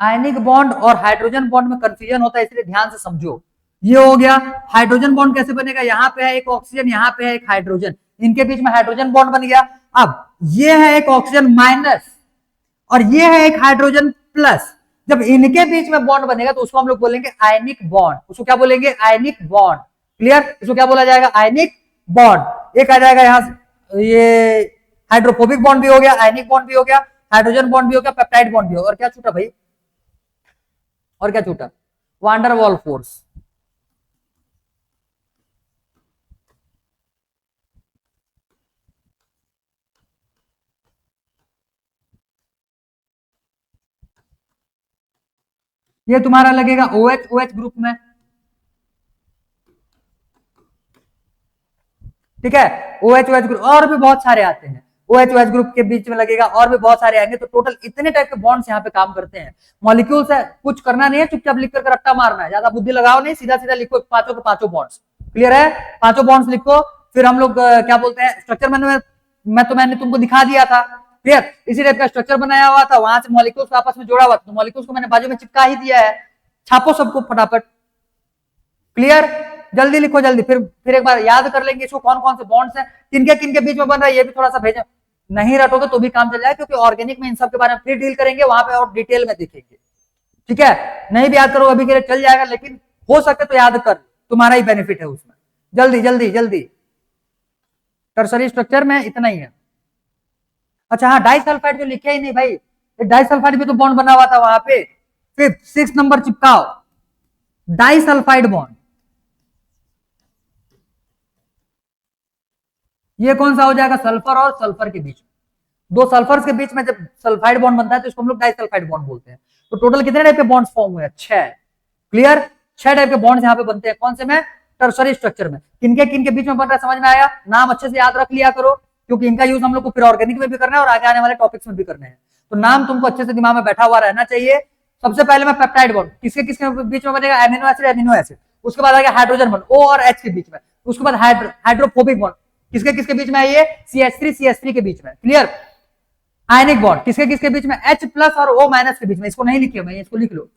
आयनिक बॉन्ड और हाइड्रोजन बॉन्ड में कंफ्यूजन होता है, इसलिए ध्यान से समझो। ये हो गया हाइड्रोजन बॉन्ड। कैसे बनेगा? यहाँ पे है एक ऑक्सीजन, यहाँ पे है एक हाइड्रोजन, इनके बीच में हाइड्रोजन बॉन्ड बन गया। अब ये है एक ऑक्सीजन माइनस और ये है एक हाइड्रोजन प्लस। जब इनके बीच में बॉन्ड बनेगा तो उसको हम लोग बोलेंगे आयनिक बॉन्ड। उसको क्या बोलेंगे? Ionic bond. क्लियर? इसको क्या बोला जाएगा? Ionic bond. एक आ जाएगा यहां से, ये हाइड्रोफोबिक बॉन्ड भी हो गया, आयनिक बॉन्ड भी हो गया, हाइड्रोजन बॉन्ड भी हो गया, पेप्टाइड बॉन्ड भी हो गया। और क्या छूटा भाई? और क्या छूटा? Wander wall force. ये तुम्हारा लगेगा OH OH ग्रुप में। ठीक है, OH OH ग्रुप, और भी बहुत सारे आते हैं। OH OH ग्रुप के बीच में लगेगा, और भी बहुत सारे आएंगे। तो टोटल इतने टाइप के बॉन्ड्स यहाँ पे काम करते हैं। मॉलिक्यूल्स है, कुछ करना नहीं है, चुपचाप लिख कर रट्टा मारना है, ज्यादा बुद्धि लगाओ नहीं, सीधा सीधा लिखो पांचों के पांचों बॉन्ड्स। क्लियर है? पांचों बॉन्ड्स लिखो। फिर हम लोग क्या बोलते हैं, स्ट्रक्चर मैंने तुमको दिखा दिया था। क्लियर? इसी टाइप का स्ट्रक्चर बनाया हुआ था, वहां से मॉलिक्यूल्स आपस में जोड़ा हुआ था, तो मॉलिक्यूल्स को मैंने बाजू में चिपका ही दिया है। छापो सबको फटाफट। क्लियर? जल्दी लिखो जल्दी, फिर एक बार याद कर लेंगे इसको, कौन कौन से बॉन्ड्स हैं, किनके किनके बीच में बन रहा है, ये भी थोड़ा सा भेजो। नहीं रटोगे तो भी काम चल जाए, क्योंकि ऑर्गेनिक में इन सब के बारे में फिर डील करेंगे, वहां पे और डिटेल में देखेंगे। ठीक है? नहीं भी याद करो अभी के लिए चल जाएगा, लेकिन हो सके तो याद कर, तुम्हारा ही बेनिफिट है उसमें। जल्दी जल्दी जल्दी, टर्सरी स्ट्रक्चर में इतना ही है। अच्छा हाँ, डाइसल्फाइड जो लिखे ही नहीं भाई, डाइसल्फाइड भी तो बॉन्ड बना हुआ था वहां पे। फिफ्थ 6 नंबर चिपकाओ, डाइसल्फाइड बॉन्ड। ये कौन सा हो जाएगा? सल्फर और सल्फर के बीच में, दो सल्फर्स के बीच में जब सल्फाइड बॉन्ड बनता है तो इसको हम लोग डाइसल्फाइड बॉन्ड बोलते हैं। तो टोटल कितने टाइप के बॉन्ड्स फॉर्म हुए हैं? 6। क्लियर? 6 टाइप के बॉन्ड्स यहाँ पे बनते हैं। कौन से में? टर्सरी स्ट्रक्चर में। किनके किनके बीच में बन रहा है समझ में आया? नाम अच्छे से याद रख लिया करो, क्योंकि इनका यूज हम लोग को फिर ऑर्गेनिक में भी करना है और आगे आने वाले टॉपिक्स में भी करने हैं। तो नाम तुमको अच्छे से दिमाग में बैठा हुआ रहना चाहिए। सबसे पहले में पेप्टाइड बॉन्ड, किसके किसके बीच में बनेगा? Amino acid amino acid. उसके बाद आ गया हाइड्रोजन बॉन्ड, O और H के बीच में। उसके बाद हाइड्रोफोबिक बॉन्ड, किसके किसके बीच में है? ये CH3 CH3 के बीच में। क्लियर? आयनिक बॉन्ड किसके किसके बीच में? H प्लस और O माइनस के बीच में। इसको नहीं लिखे मैं, इसको लिख लो,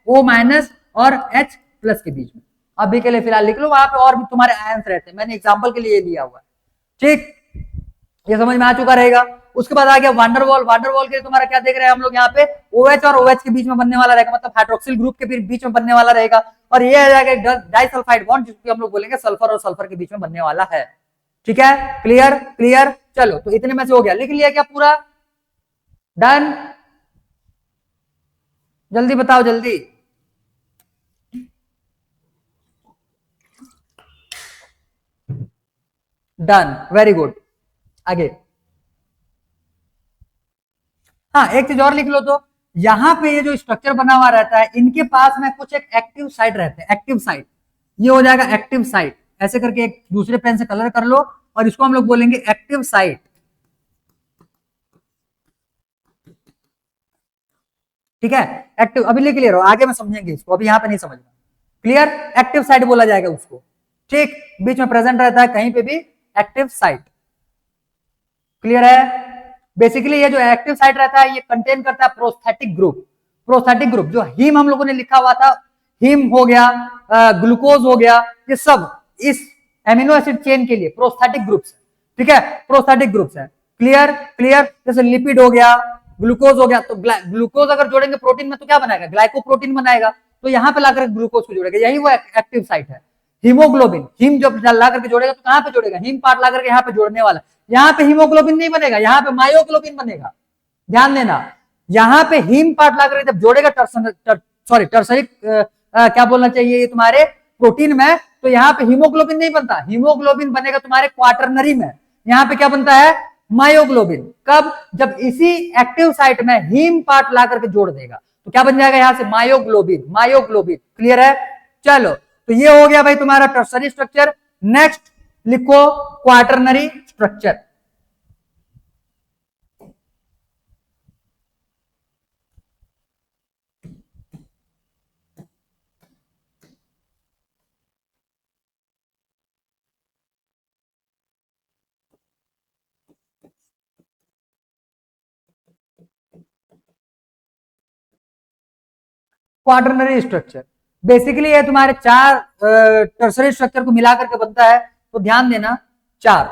O माइनस और H प्लस के बीच में। अभी के लिए फिलहाल लिख लो, वहां पे और भी तुम्हारे आयंस रहते हैं, मैंने एग्जांपल के लिए लिया हुआ है। ठीक, ये समझ में आ चुका रहेगा। उसके बाद आ गया वांडरवॉल। वांडरवॉल के लिए तुम्हारा क्या देख रहे हैं हम लोग यहाँ पे? OH और OH के बीच में बनने वाला रहेगा, मतलब हाइड्रोक्सिल ग्रुप के बीच में बनने वाला रहेगा। और ये आ जाएगा डाइसल्फाइड बॉन्ड, जिसको हम लोग बोलेंगे सल्फर और सल्फर के बीच में बनने वाला है। ठीक है? क्लियर? क्लियर? चलो, तो इतने में से हो गया। लिख लिया क्या पूरा? डन? जल्दी बताओ जल्दी। Done, very good. आगे, हाँ एक चीज और लिख लो, तो यहां पे ये जो स्ट्रक्चर बना हुआ रहता है, इनके पास में कुछ एक एक्टिव साइट रहते हैं। एक्टिव साइट, ये हो जाएगा एक्टिव साइट। ऐसे करके एक दूसरे पेन से कलर कर लो, और इसको हम लोग बोलेंगे एक्टिव साइट। ठीक है। एक्टिव अभी लिख ले रहा हूं, आगे में समझेंगे इसको, अभी यहां पे नहीं समझना। क्लियर, एक्टिव साइट बोला जाएगा उसको, ठीक, बीच में प्रेजेंट रहता है कहीं पे भी, एक्टिव साइट। क्लियर है। बेसिकली ये जो एक्टिव साइट रहता है ये कंटेन करता है प्रोस्थेटिक ग्रुप। प्रोस्थेटिक ग्रुप जो हीम हम लोगों ने लिखा हुआ था, हीम हो गया, ग्लूकोज हो गया, ये सब इस एमिनो एसिड चेन के लिए प्रोस्थेटिक ग्रुप्स है, ठीक है, प्रोस्थेटिक ग्रुप्स है। Clear, clear. जैसे लिपिड हो गया, ग्लूकोज हो गया, तो ग्लूकोज अगर जोड़ेंगे प्रोटीन में तो क्या बनाएगा, ग्लाइकोप्रोटीन बनाएगा, तो यहां पे लाकर ग्लूकोज को जोड़ेगा, यही वो एक्टिव साइट है। हीमोग्लोबिन, हीम जब ला करके जोड़ेगा तो कहां पे जोड़ेगा, हीम पार्ट ला करके यहां पे जोड़ने वाला, यहां पे हीमोग्लोबिन नहीं बनेगा, यहां पे मायोग्लोबिन बनेगा। ध्यान देना, यहां पे हीम पार्ट ला करके जब जोड़ेगा टर्सरी क्या बोलना चाहिए ये तुम्हारे प्रोटीन में, तो यहां पे हीमोग्लोबिन नहीं बनता, हीमोग्लोबिन बनेगा तुम्हारे क्वाटरनरी में, यहां पे क्या बनता है, मायोग्लोबिन। कब, जब इसी एक्टिव साइट में हीम पार्ट ला करके जोड़ देगा तो क्या बन जाएगा, यहां से मायोग्लोबिन, मायोग्लोबिन। क्लियर है। चलो, तो ये हो गया भाई तुम्हारा टर्सरी स्ट्रक्चर। नेक्स्ट लिखो quaternary structure. Quaternary structure basically ये तुम्हारे चार टर्सरी स्ट्रक्चर को मिलाकर के बनता है, तो ध्यान देना, चार।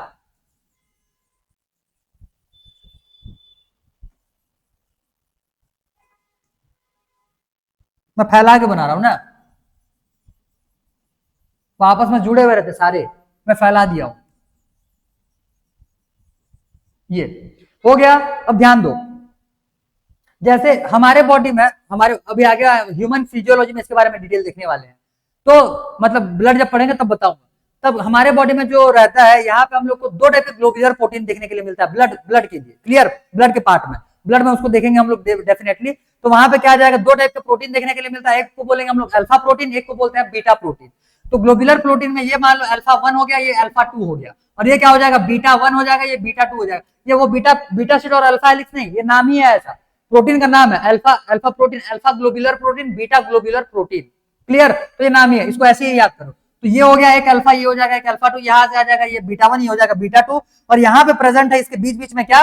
मैं फैला के बना रहा हूं ना, वो आपस में जुड़े हुए रहते सारे, मैं फैला दिया हूं। ये हो गया। अब ध्यान दो, जैसे हमारे बॉडी में, हमारे अभी आगे ह्यूमन फिजियोलॉजी में इसके बारे में डिटेल देखने वाले हैं, तो मतलब ब्लड जब पढ़ेंगे तब बताऊंगा। तब हमारे बॉडी में जो रहता है, यहाँ पे हम लोग को दो टाइप के ग्लोबुलर प्रोटीन देखने के लिए मिलता है, ब्लड के लिए। क्लियर, ब्लड के पार्ट में, ब्लड में उसको देखेंगे हम लोग डेफिनेटली, तो वहां पे क्या आ जाएगा, दो टाइप के प्रोटीन देखने के लिए मिलता है, एक को बोलेंगे हम लोग अल्फा प्रोटीन, एक को बोलते हैं बीटा प्रोटीन। तो ग्लोबुलर प्रोटीन में ये मान लो अल्फा 1 हो गया, ये अल्फा 2 हो गया, और ये क्या हो जाएगा, बीटा 1 हो जाएगा, ये बीटा 2 हो जाएगा। ये वो बीटा शीट और अल्फा हेलिक्स नहीं, ये नाम ही है ऐसा, प्रोटीन का नाम है alpha protein, alpha globular protein, beta globular protein. Clear, तो ये नाम ही है, इसको ऐसे ही याद करो। तो ये हो गया एक अल्फा, ये हो जाएगा एक अल्फा 2, यहां से आ जाएगा ये बीटा 1, ये हो जाएगा बीटा 2, और यहां पे प्रेजेंट है इसके बीच बीच में क्या,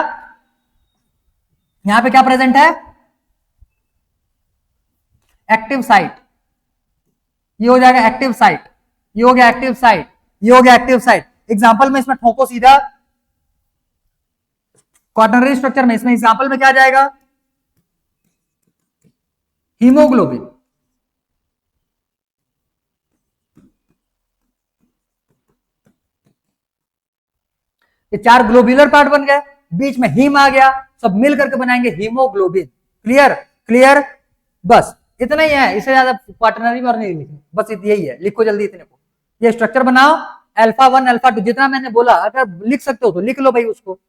यहां पे क्या प्रेजेंट है, एक्टिव साइट। ये हो जाएगा एक्टिव साइट, ये हो गया एक्टिव साइट, ये हो गया एक्टिव साइट। एग्जांपल में इसमें ठोको सीधा, क्वाटरनरी स्ट्रक्चर में इसमें एग्जांपल में क्या आ जाएगा, हीमोग्लोबिन। ये चार ग्लोबुलर पार्ट बन गए, बीच में हीम आ गया, सब मिल करके बनाएंगे हीमोग्लोबिन। क्लियर, क्लियर, बस इतना ही है, इससे ज्यादा क्वाटरनरी में और नहीं लिखना, बस यही है, लिखो जल्दी इतने को। ये स्ट्रक्चर बनाओ, अल्फा 1 अल्फा 2 जितना मैंने बोला, अगर लिख सकते हो तो लिख लो भाई उसको,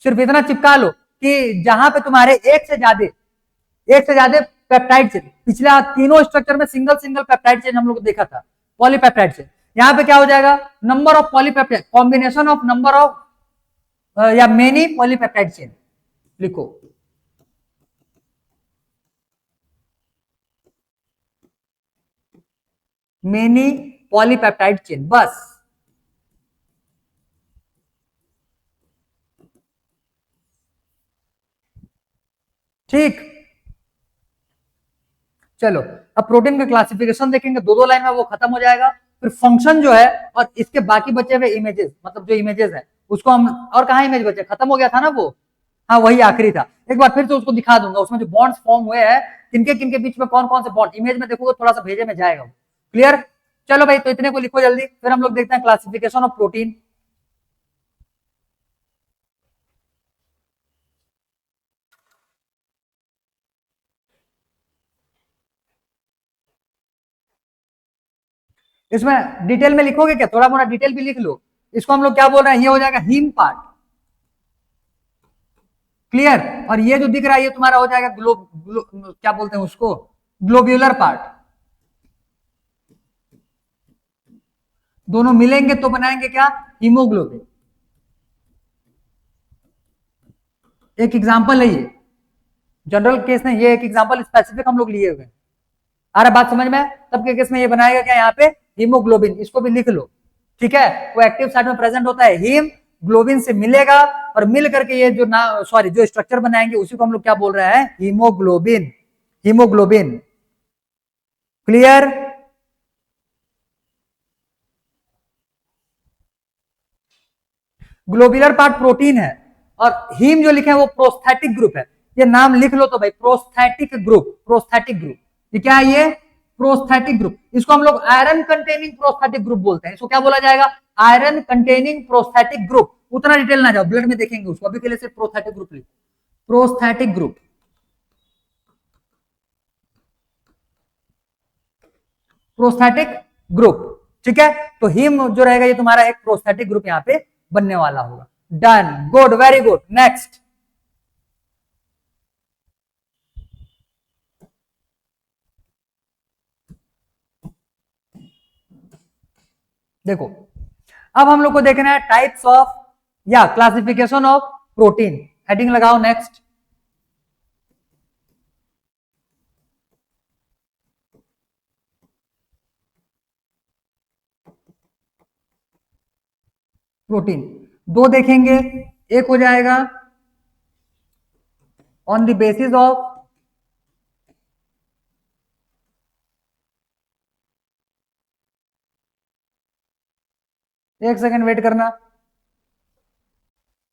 सिर्फ इतना चिपका लो कि जहां पे तुम्हारे एक से ज्यादा पेप्टाइड चेन, पिछले तीनों स्ट्रक्चर में सिंगल सिंगल पेप्टाइड चेन हम लोग देखा था, पॉलीपेप्टाइड चेन, यहां पे क्या हो जाएगा, number of polypeptide, combination of number of या मेनी पॉलीपेप्टाइड चेन लिखो। मेनी पॉलीपेप्टाइड चेन, बस। ठीक, चलो अब प्रोटीन का क्लासिफिकेशन देखेंगे, दो दो लाइन में वो खत्म हो जाएगा। फिर फंक्शन जो है और इसके बाकी बचे हुए इमेजेस, मतलब जो इमेजेस है उसको हम, और कहाँ इमेज बचे, खत्म हो गया था ना वो, हाँ वही आखिरी था, एक बार फिर से उसको दिखा दूंगा, उसमें जो बॉन्ड्स फॉर्म हुए हैं, किनके किनके बीच में कौन कौन से बॉन्ड, इमेज में देखोगे थोड़ा सा भेजे में जाएगा। क्लियर, चलो भाई, तो इतने को लिखो जल्दी, फिर हम लोग देखते हैं क्लासिफिकेशन ऑफ प्रोटीन। इसमें डिटेल में लिखोगे क्या, थोड़ा मोड़ा डिटेल भी लिख लो। इसको हम लोग क्या बोल रहे हैं, ये हो जाएगा हीम पार्ट। क्लियर, और ये जो दिख रहा है ये तुम्हारा हो जाएगा क्या बोलते हैं उसको, ग्लोब्यूलर पार्ट। दोनों मिलेंगे तो बनाएंगे क्या, हीमोग्लोबिन। एक एग्जांपल है ये, जनरल केस में ये एक एग्जांपल स्पेसिफिक हम लोग लिए हुए हैं। आ रहा बात समझ में? तब के केस में ये बनाएगा क्या यहाँ पे, हीमोग्लोबिन, इसको भी लिख लो, ठीक है। वो एक्टिव साइट में प्रेजेंट होता है, हीम ग्लोबिन से मिलेगा और मिल करके ये जो ना सॉरी जो स्ट्रक्चर बनाएंगे उसी को हम लोग क्या बोल रहे हैं, haemoglobin. Haemoglobin, clear? Globular part protein है और हीम जो लिखे हैं वो प्रोस्थेटिक ग्रुप है। ये नाम लिख लो तो भाई, प्रोस्थेटिक ग्रुप, प्रोस्थेटिक ग्रुप। ये क्या है, ये प्रोस्थेटिक ग्रुप। इसको हम लोग आयरन कंटेनिंग प्रोस्थेटिक ग्रुप बोलते हैं। इसको क्या बोला जाएगा, आयरन कंटेनिंग प्रोस्थेटिक ग्रुप। उतना डिटेल ना जाओ, ब्लड में देखेंगे उसको, अभी के लिए सिर्फ प्रोस्थेटिक ग्रुप लिखो, प्रोस्थेटिक ग्रुप, प्रोस्थेटिक ग्रुप, ठीक है। तो हीम जो रहेगा ये तुम्हारा एक प्रोस्थेटिक ग्रुप यहां पे बनने वाला होगा। Done, good, very good. Next देखो, अब हम लोग को देखना है टाइप्स ऑफ या क्लासिफिकेशन ऑफ प्रोटीन। हेडिंग लगाओ नेक्स्ट। प्रोटीन दो देखेंगे, एक हो जाएगा ऑन द बेसिस ऑफ, एक सेकंड वेट करना,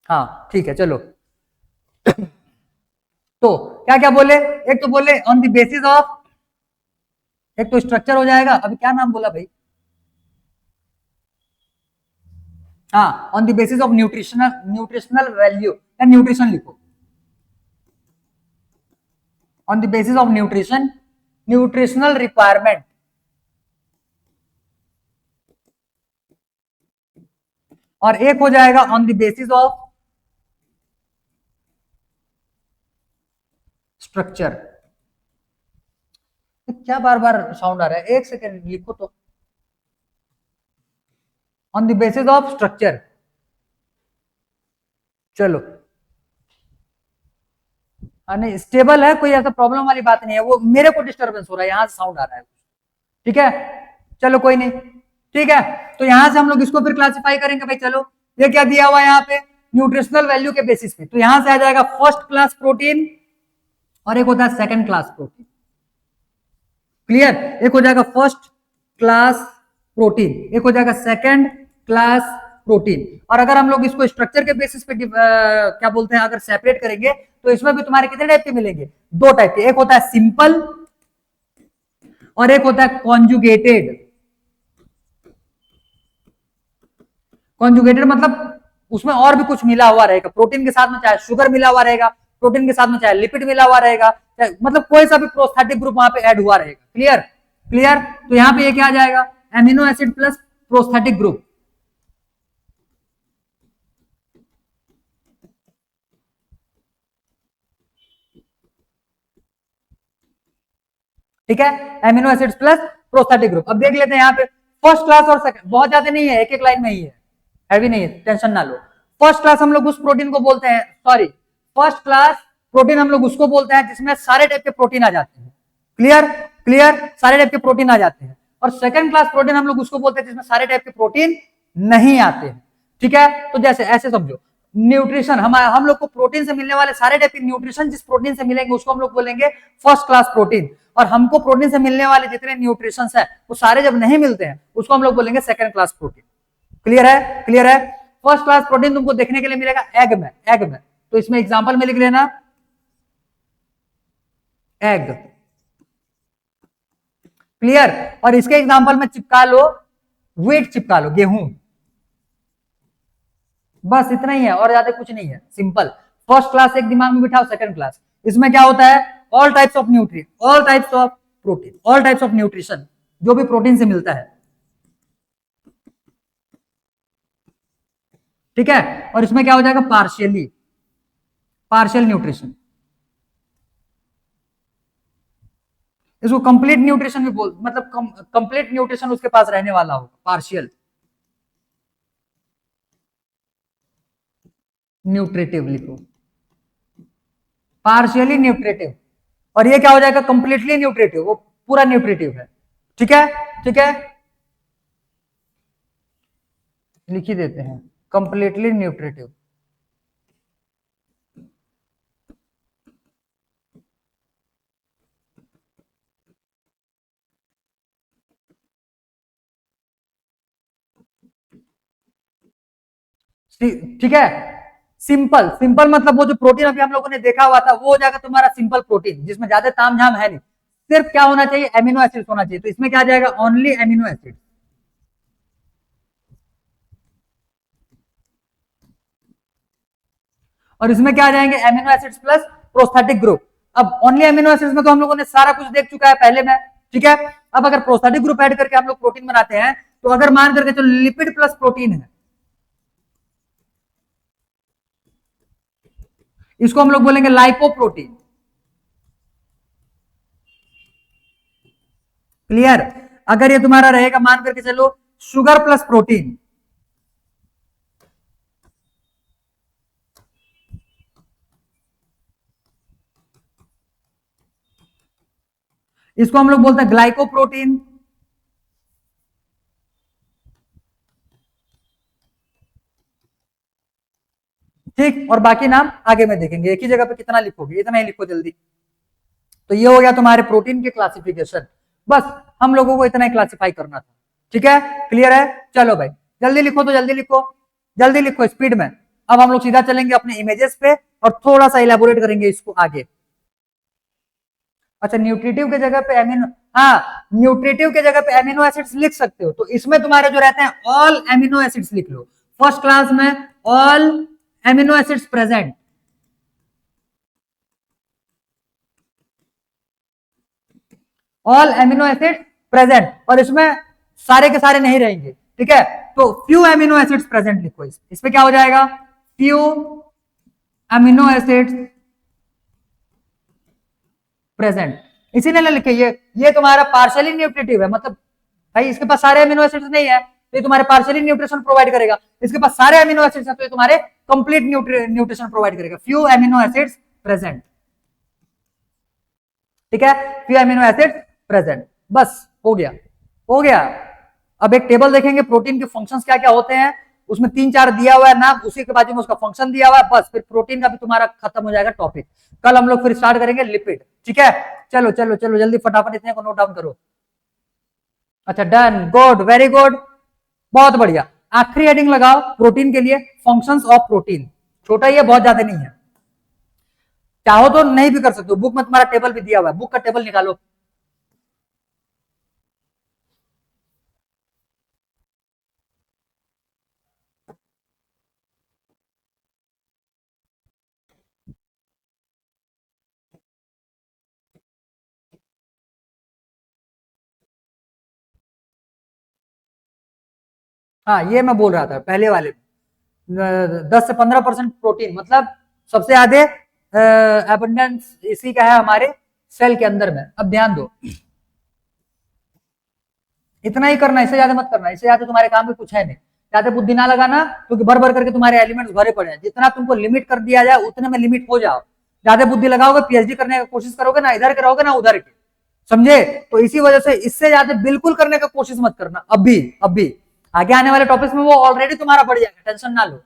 हाँ ठीक है चलो। तो क्या क्या बोले, एक तो बोले ऑन द बेसिस ऑफ, एक तो स्ट्रक्चर हो जाएगा, अभी क्या नाम बोला भाई, हाँ on the basis of nutritional, nutritional value या न्यूट्रिशन लिखो, on the basis of nutrition, nutritional requirement. और एक हो जाएगा on the basis of structure. क्या बार बार साउंड आ रहा है, एक सेकेंड लिखो तो, on the basis of structure. चलो, नहीं स्टेबल है, कोई ऐसा प्रॉब्लम वाली बात नहीं है, वो मेरे को डिस्टर्बेंस हो रहा है, यहां से साउंड आ रहा है, ठीक है। चलो कोई नहीं, ठीक है। तो यहां से हम लोग इसको फिर क्लासिफाई करेंगे भाई। चलो, ये क्या दिया हुआ है यहाँ पे, न्यूट्रिशनल वैल्यू के बेसिस पे। तो यहां से आ जाएगा फर्स्ट क्लास प्रोटीन और एक होता है सेकंड क्लास प्रोटीन, क्लियर। एक हो जाएगा फर्स्ट क्लास प्रोटीन, एक हो जाएगा सेकंड क्लास प्रोटीन। और अगर हम लोग इसको स्ट्रक्चर के बेसिस पे क्या बोलते हैं, अगर सेपरेट करेंगे तो इसमें भी तुम्हारे कितने टाइप के मिलेंगे, दो टाइप के, एक होता है सिंपल और एक होता है कॉन्जुगेटेड। कॉन्जुगेटेड मतलब उसमें और भी कुछ मिला हुआ रहेगा, प्रोटीन के साथ में चाहे शुगर मिला हुआ रहेगा, प्रोटीन के साथ में चाहे लिपिड मिला हुआ रहेगा, मतलब कोई सा भी प्रोस्थेटिक ग्रुप वहां पे ऐड हुआ रहेगा, क्लियर, क्लियर। तो यहां पे ये क्या आ जाएगा, amino acid plus prosthetic group, ठीक है, amino acid plus prosthetic group. अब देख लेते हैं यहाँ पे फर्स्ट क्लास और सेकंड, बहुत ज्यादा नहीं है, एक एक लाइन में ही है, हैवी नहीं है, टेंशन ना लो। फर्स्ट क्लास हम लोग उस प्रोटीन को बोलते हैं, सॉरी, फर्स्ट क्लास प्रोटीन हम लोग उसको बोलते हैं जिसमें सारे टाइप के प्रोटीन आ जाते हैं, क्लियर, क्लियर, सारे टाइप के प्रोटीन आ जाते हैं। और सेकंड क्लास प्रोटीन हम लोग उसको बोलते हैं जिसमें सारे टाइप के प्रोटीन नहीं आते हैं, ठीक है। तो जैसे ऐसे समझो, न्यूट्रिशन हम लोग को प्रोटीन से मिलने वाले सारे टाइप के न्यूट्रिशन जिस प्रोटीन से मिलेंगे उसको हम लोग बोलेंगे फर्स्ट क्लास प्रोटीन। और हमको प्रोटीन से मिलने वाले जितने न्यूट्रिशन है वो सारे जब नहीं मिलते हैं उसको हम लोग बोलेंगे सेकंड क्लास प्रोटीन, क्लियर है, क्लियर है। फर्स्ट क्लास प्रोटीन तुमको देखने के लिए मिलेगा एग में, एग में, तो इसमें एग्जांपल में लिख लेना एग, क्लियर। और इसके एग्जांपल में चिपका लो व्हीट, चिपका लो गेहूं, बस इतना ही है और ज्यादा कुछ नहीं है, सिंपल। फर्स्ट क्लास एक दिमाग में बिठाओ, सेकंड क्लास, इसमें क्या होता है, all types of nutrient, all types of protein, all types of nutrition जो भी प्रोटीन से मिलता है, ठीक है। और इसमें क्या हो जाएगा, पार्शियली, पार्शियल न्यूट्रिशन, इसको कंप्लीट न्यूट्रिशन भी बोल, मतलब कंप्लीट न्यूट्रिशन उसके पास रहने वाला होगा, पार्शियल न्यूट्रिटिव लिखो, पार्शियली न्यूट्रेटिव, और ये क्या हो जाएगा, कंप्लीटली न्यूट्रेटिव, वो पूरा न्यूट्रेटिव है। ठीक है, ठीक है, लिख ही देते हैं कंप्लीटली न्यूट्रेटिव। ठीक है, सिंपल, सिंपल मतलब वो जो प्रोटीन अभी हम लोगों ने देखा हुआ था वो हो जाएगा तुम्हारा सिंपल प्रोटीन, जिसमें ज्यादा तामझाम है नहीं, सिर्फ क्या होना चाहिए, एमिनो एसिड होना चाहिए। तो इसमें क्या आ जाएगा, ओनली एमिनो एसिड। और इसमें क्या आ जाएंगे, amino acids plus prosthetic group. अब ओनली एमिनो एसिड्स में तो हम लोगों ने सारा कुछ देख चुका है पहले में। ठीक है, अब अगर प्रोस्थेटिक ग्रुप ऐड करके हम लोग प्रोटीन बनाते हैं, तो अगर मान करके चलो लिपिड प्लस प्रोटीन है, इसको हम लोग बोलेंगे लाइपोप्रोटीन। क्लियर, अगर ये तुम्हारा रहेगा मान करके चलो शुगर प्लस प्रोटीन, इसको हम लोग बोलते हैं ग्लाइकोप्रोटीन। ठीक, और बाकी नाम आगे में देखेंगे, एक ही जगह पे कितना लिखोगे, इतना ही लिखो जल्दी। तो ये हो गया तुम्हारे प्रोटीन के क्लासिफिकेशन, बस हम लोगों को इतना ही क्लासिफाई करना था। ठीक है, क्लियर है, चलो भाई जल्दी लिखो, तो जल्दी लिखो, जल्दी लिखो स्पीड में। अब हम लोग सीधा चलेंगे अपने इमेजेस पे और थोड़ा सा इलेबोरेट करेंगे इसको आगे। अच्छा, न्यूट्रिटिव के जगह पे एमिनो, हाँ न्यूट्रिटिव के जगह पे एमिनो एसिड्स लिख सकते हो, तो इसमें तुम्हारे जो रहते हैं ऑल एमिनो एसिड्स लिख लो, फर्स्ट क्लास में all amino acids present. All amino acid present, और इसमें सारे के सारे नहीं रहेंगे। ठीक है, तो फ्यू एमिनो एसिड्स प्रेजेंट लिखो, इसमें क्या हो जाएगा, फ्यू एमिनो एसिड्स प्रेजेंट। इसीलिए लिखे ये तुम्हारा पार्शियली न्यूट्रिटिव है, मतलब भाई इसके पास सारे अमीनो एसिड्स नहीं है तो ये तुम्हारे पार्शियली न्यूट्रिशन प्रोवाइड करेगा, इसके पास सारे अमीनो एसिड्स हैं तो ये तुम्हारे कंप्लीट न्यूट्रिशन प्रोवाइड करेगा। फ्यू अमीनो एसिड्स प्रेजेंट, ठीक है, फ्यू अमीनो एसिड्स प्रेजेंट, बस हो गया, हो गया। अब एक टेबल देखेंगे प्रोटीन के फंक्शंस क्या क्या होते हैं, उसमें 3-4 दिया हुआ है नाम, उसी के बाजू में उसका फंक्शन दिया हुआ है, बस फिर प्रोटीन का भी तुम्हारा खत्म हो जाएगा टॉपिक। कल हम लोग फिर स्टार्ट करेंगे लिपिड। ठीक है, चलो चलो चलो जल्दी फटाफट इतने को नोट डाउन करो। अच्छा डन, गुड, वेरी गुड, बहुत बढ़िया। आखिरी हेडिंग लगाओ प्रोटीन के लिए, फंक्शंस ऑफ प्रोटीन, छोटा ही है, बहुत ज्यादा नहीं है, चाहो तो नहीं भी कर सकते हो, बुक में तुम्हारा टेबल भी दिया हुआ है, बुक का टेबल निकालो। हाँ ये मैं बोल रहा था पहले वाले, 10 से 15% प्रोटीन, मतलब सबसे ज्यादा एबंडेंस इसी का है हमारे सेल के अंदर में। अब ध्यान दो, इतना ही करना, इससे ज्यादा मत करना, इससे ज्यादा तुम्हारे काम में कुछ है नहीं, ज्यादा बुद्धि ना लगाना, क्योंकि भर भर करके तुम्हारे एलिमेंट्स भरे पड़े हैं, जितना तुमको लिमिट कर दिया जाए उतने में लिमिट हो जाओ। ज्यादा बुद्धि लगाओगे, पीएचडी करने की कोशिश करोगे ना, इधर के रहोगे ना उधर के, समझे? तो इसी वजह से इससे ज्यादा बिल्कुल करने की कोशिश मत करना, अभी आगे आने वाले टॉपिक्स में वो ऑलरेडी तुम्हारा बढ़ जाएगा, टेंशन ना लो।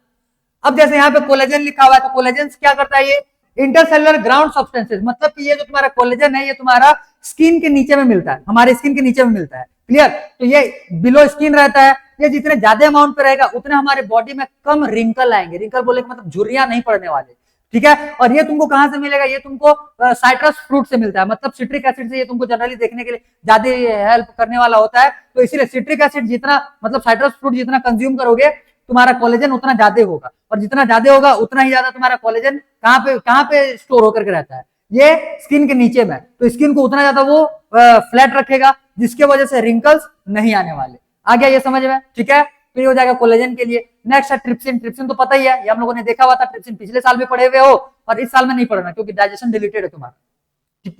अब जैसे यहाँ पे कोलेजन लिखा हुआ है, तो कोलेजन क्या करता है, ये इंटरसेलुलर ग्राउंड सब्सटेंसेस, मतलब कि ये जो तुम्हारा कोलेजन है ये तुम्हारा स्किन के नीचे में मिलता है, हमारे स्किन के नीचे में मिलता है, क्लियर? तो ये बिलो स्किन रहता है, ये जितने ज्यादा अमाउंट पे रहेगा उतने हमारे बॉडी में कम रिंकल आएंगे, रिंकल बोले मतलब झुर्रियां नहीं पड़ने वाले, ठीक है? और ये तुमको कहां से मिलेगा, ये तुमको साइट्रस फ्रूट से मिलता है, मतलब सिट्रिक एसिड से ये तुमको जनरली देखने के लिए ज्यादा हेल्प करने वाला होता है, तो इसीलिए सिट्रिक एसिड जितना, मतलब साइट्रस फ्रूट जितना कंज्यूम करोगे तुम्हारा कोलेजन उतना ज्यादा होगा, और जितना ज्यादा होगा उतना ही ज्यादा तुम्हारा कोलेजन कहां पे स्टोर होकर के रहता है, ये स्किन के नीचे में, तो स्किन को उतना ज्यादा वो फ्लैट रखेगा, जिसके वजह से रिंकल्स नहीं आने वाले। आ गया ये समझ में? ठीक है, तो ये हो जाएगा कोलेजन के लिए। नेक्स्ट है ट्रिप्सिन, ट्रिप्सिन तो पता ही है, ये हम लोगों ने देखा हुआ था, ट्रिप्सिन पिछले साल भी पढ़े हुए हो और इस साल में नहीं पढ़ना क्योंकि डाइजेशन डिलीटेड है तुम्हारा,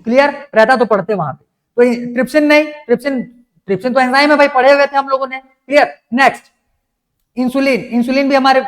क्लियर रहता तो पढ़ते वहां पे। तो ट्रिप्सिन नहीं, ट्रिप्सिन ट्रिप्सिन तो एंजाइम है भाई, पढ़े हुए थे हम लोगों ने, क्लियर? नेक्स्ट इंसुलिन, इंसुलिन भी हमारे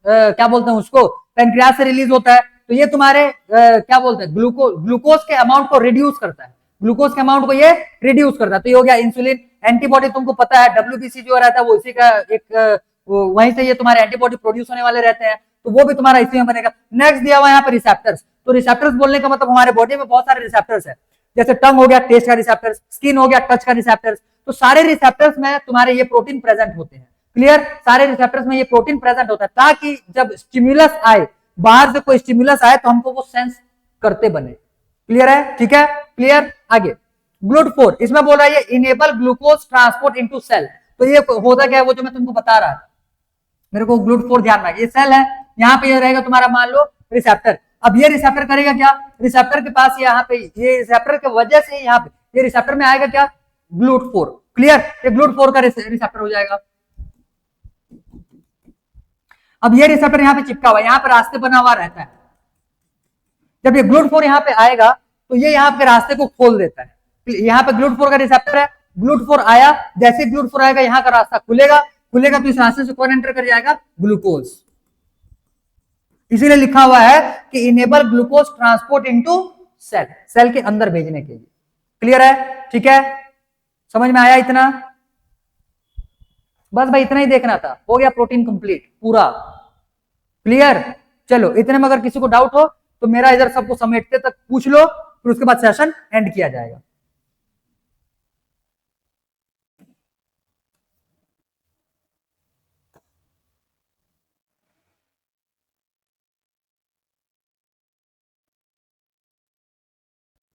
क्या बोलते हैं उसको, पेनक्रियास से रिलीज होता है, तो ये तुम्हारे क्या बोलते हैं, ग्लूकोज के अमाउंट को रिड्यूस करता है, ग्लूकोज के अमाउंट को ये रिड्यूस करता है। तो ये हो गया इंसुलिन। एंटीबॉडी तुमको पता है डब्ल्यूबीसी जो रहता है वो इसी का एक वहीं से ये तुम्हारे एंटीबॉडी प्रोड्यूस होने वाले रहते हैं, तो वो भी तुम्हारा इसी में बनेगा। नेक्स्ट दिया हुआ यहाँ पे रिसेप्टर्स। तो रिसेप्टर्स बोलने का मतलब हमारे बॉडी में बहुत सारे रिसेप्टर्स है, जैसे टंग हो गया टेस्ट का रिसेप्टर्स, स्किन हो गया टच का रिसेप्टर्स। तो सारे रिसेप्टर्स में तुम्हारे ये प्रोटीन प्रेजेंट होते हैं। क्लियर, सारे रिसेप्टर्स में ये प्रोटीन प्रेजेंट होता है ताकि जब स्टिमुलस आए, बाहर से कोई स्टिमुलस आए तो हमको वो सेंस करते बने। क्लियर है, ठीक है, क्लियर। आगे GLUT4, इसमें बोल रहा है ये enable glucose transport into cell. तो ये होता क्या है वो जो मैं तुमको बता रहा था, मेरे को GLUT4 ध्यान में, ये सेल है, यहाँ पे ये रहेगा तुम्हारा मान लो रिसेप्टर। अब ये रिसेप्टर करेगा क्या, रिसेप्टर के पास यहाँ पे ये रिसेप्टर की वजह से यहाँ पे ये रिसेप्टर में आएगा क्या, GLUT4। क्लियर, ये GLUT4 का रिसेप्टर हो जाएगा। अब ये रिसेप्टर यहाँ पे चिपका हुआ है, यहाँ पे रास्ते बना हुआ रहता है। जब ये GLUT4 यहाँ पे आएगा तो ये यहाँ पे रास्ते को खोल देता है। यहाँ पे GLUT4 का रिसेप्टर है, GLUT4 आया, जैसे GLUT4 आएगा यहाँ का रास्ता खुलेगा, खुलेगा तो इस रास्ते से कौन एंटर कर जाएगा, ग्लूकोज। इसीलिए लिखा हुआ है कि enable glucose transport into cell, cell के अंदर भेजने के लिए। क्लियर है, ठीक है, समझ में आया इतना? बस भाई इतना ही देखना था, हो गया प्रोटीन कंप्लीट पूरा। क्लियर, चलो इतने में अगर किसी को डाउट हो तो मेरा इधर सबको समेटते तक पूछ लो, फिर उसके बाद सेशन एंड किया जाएगा।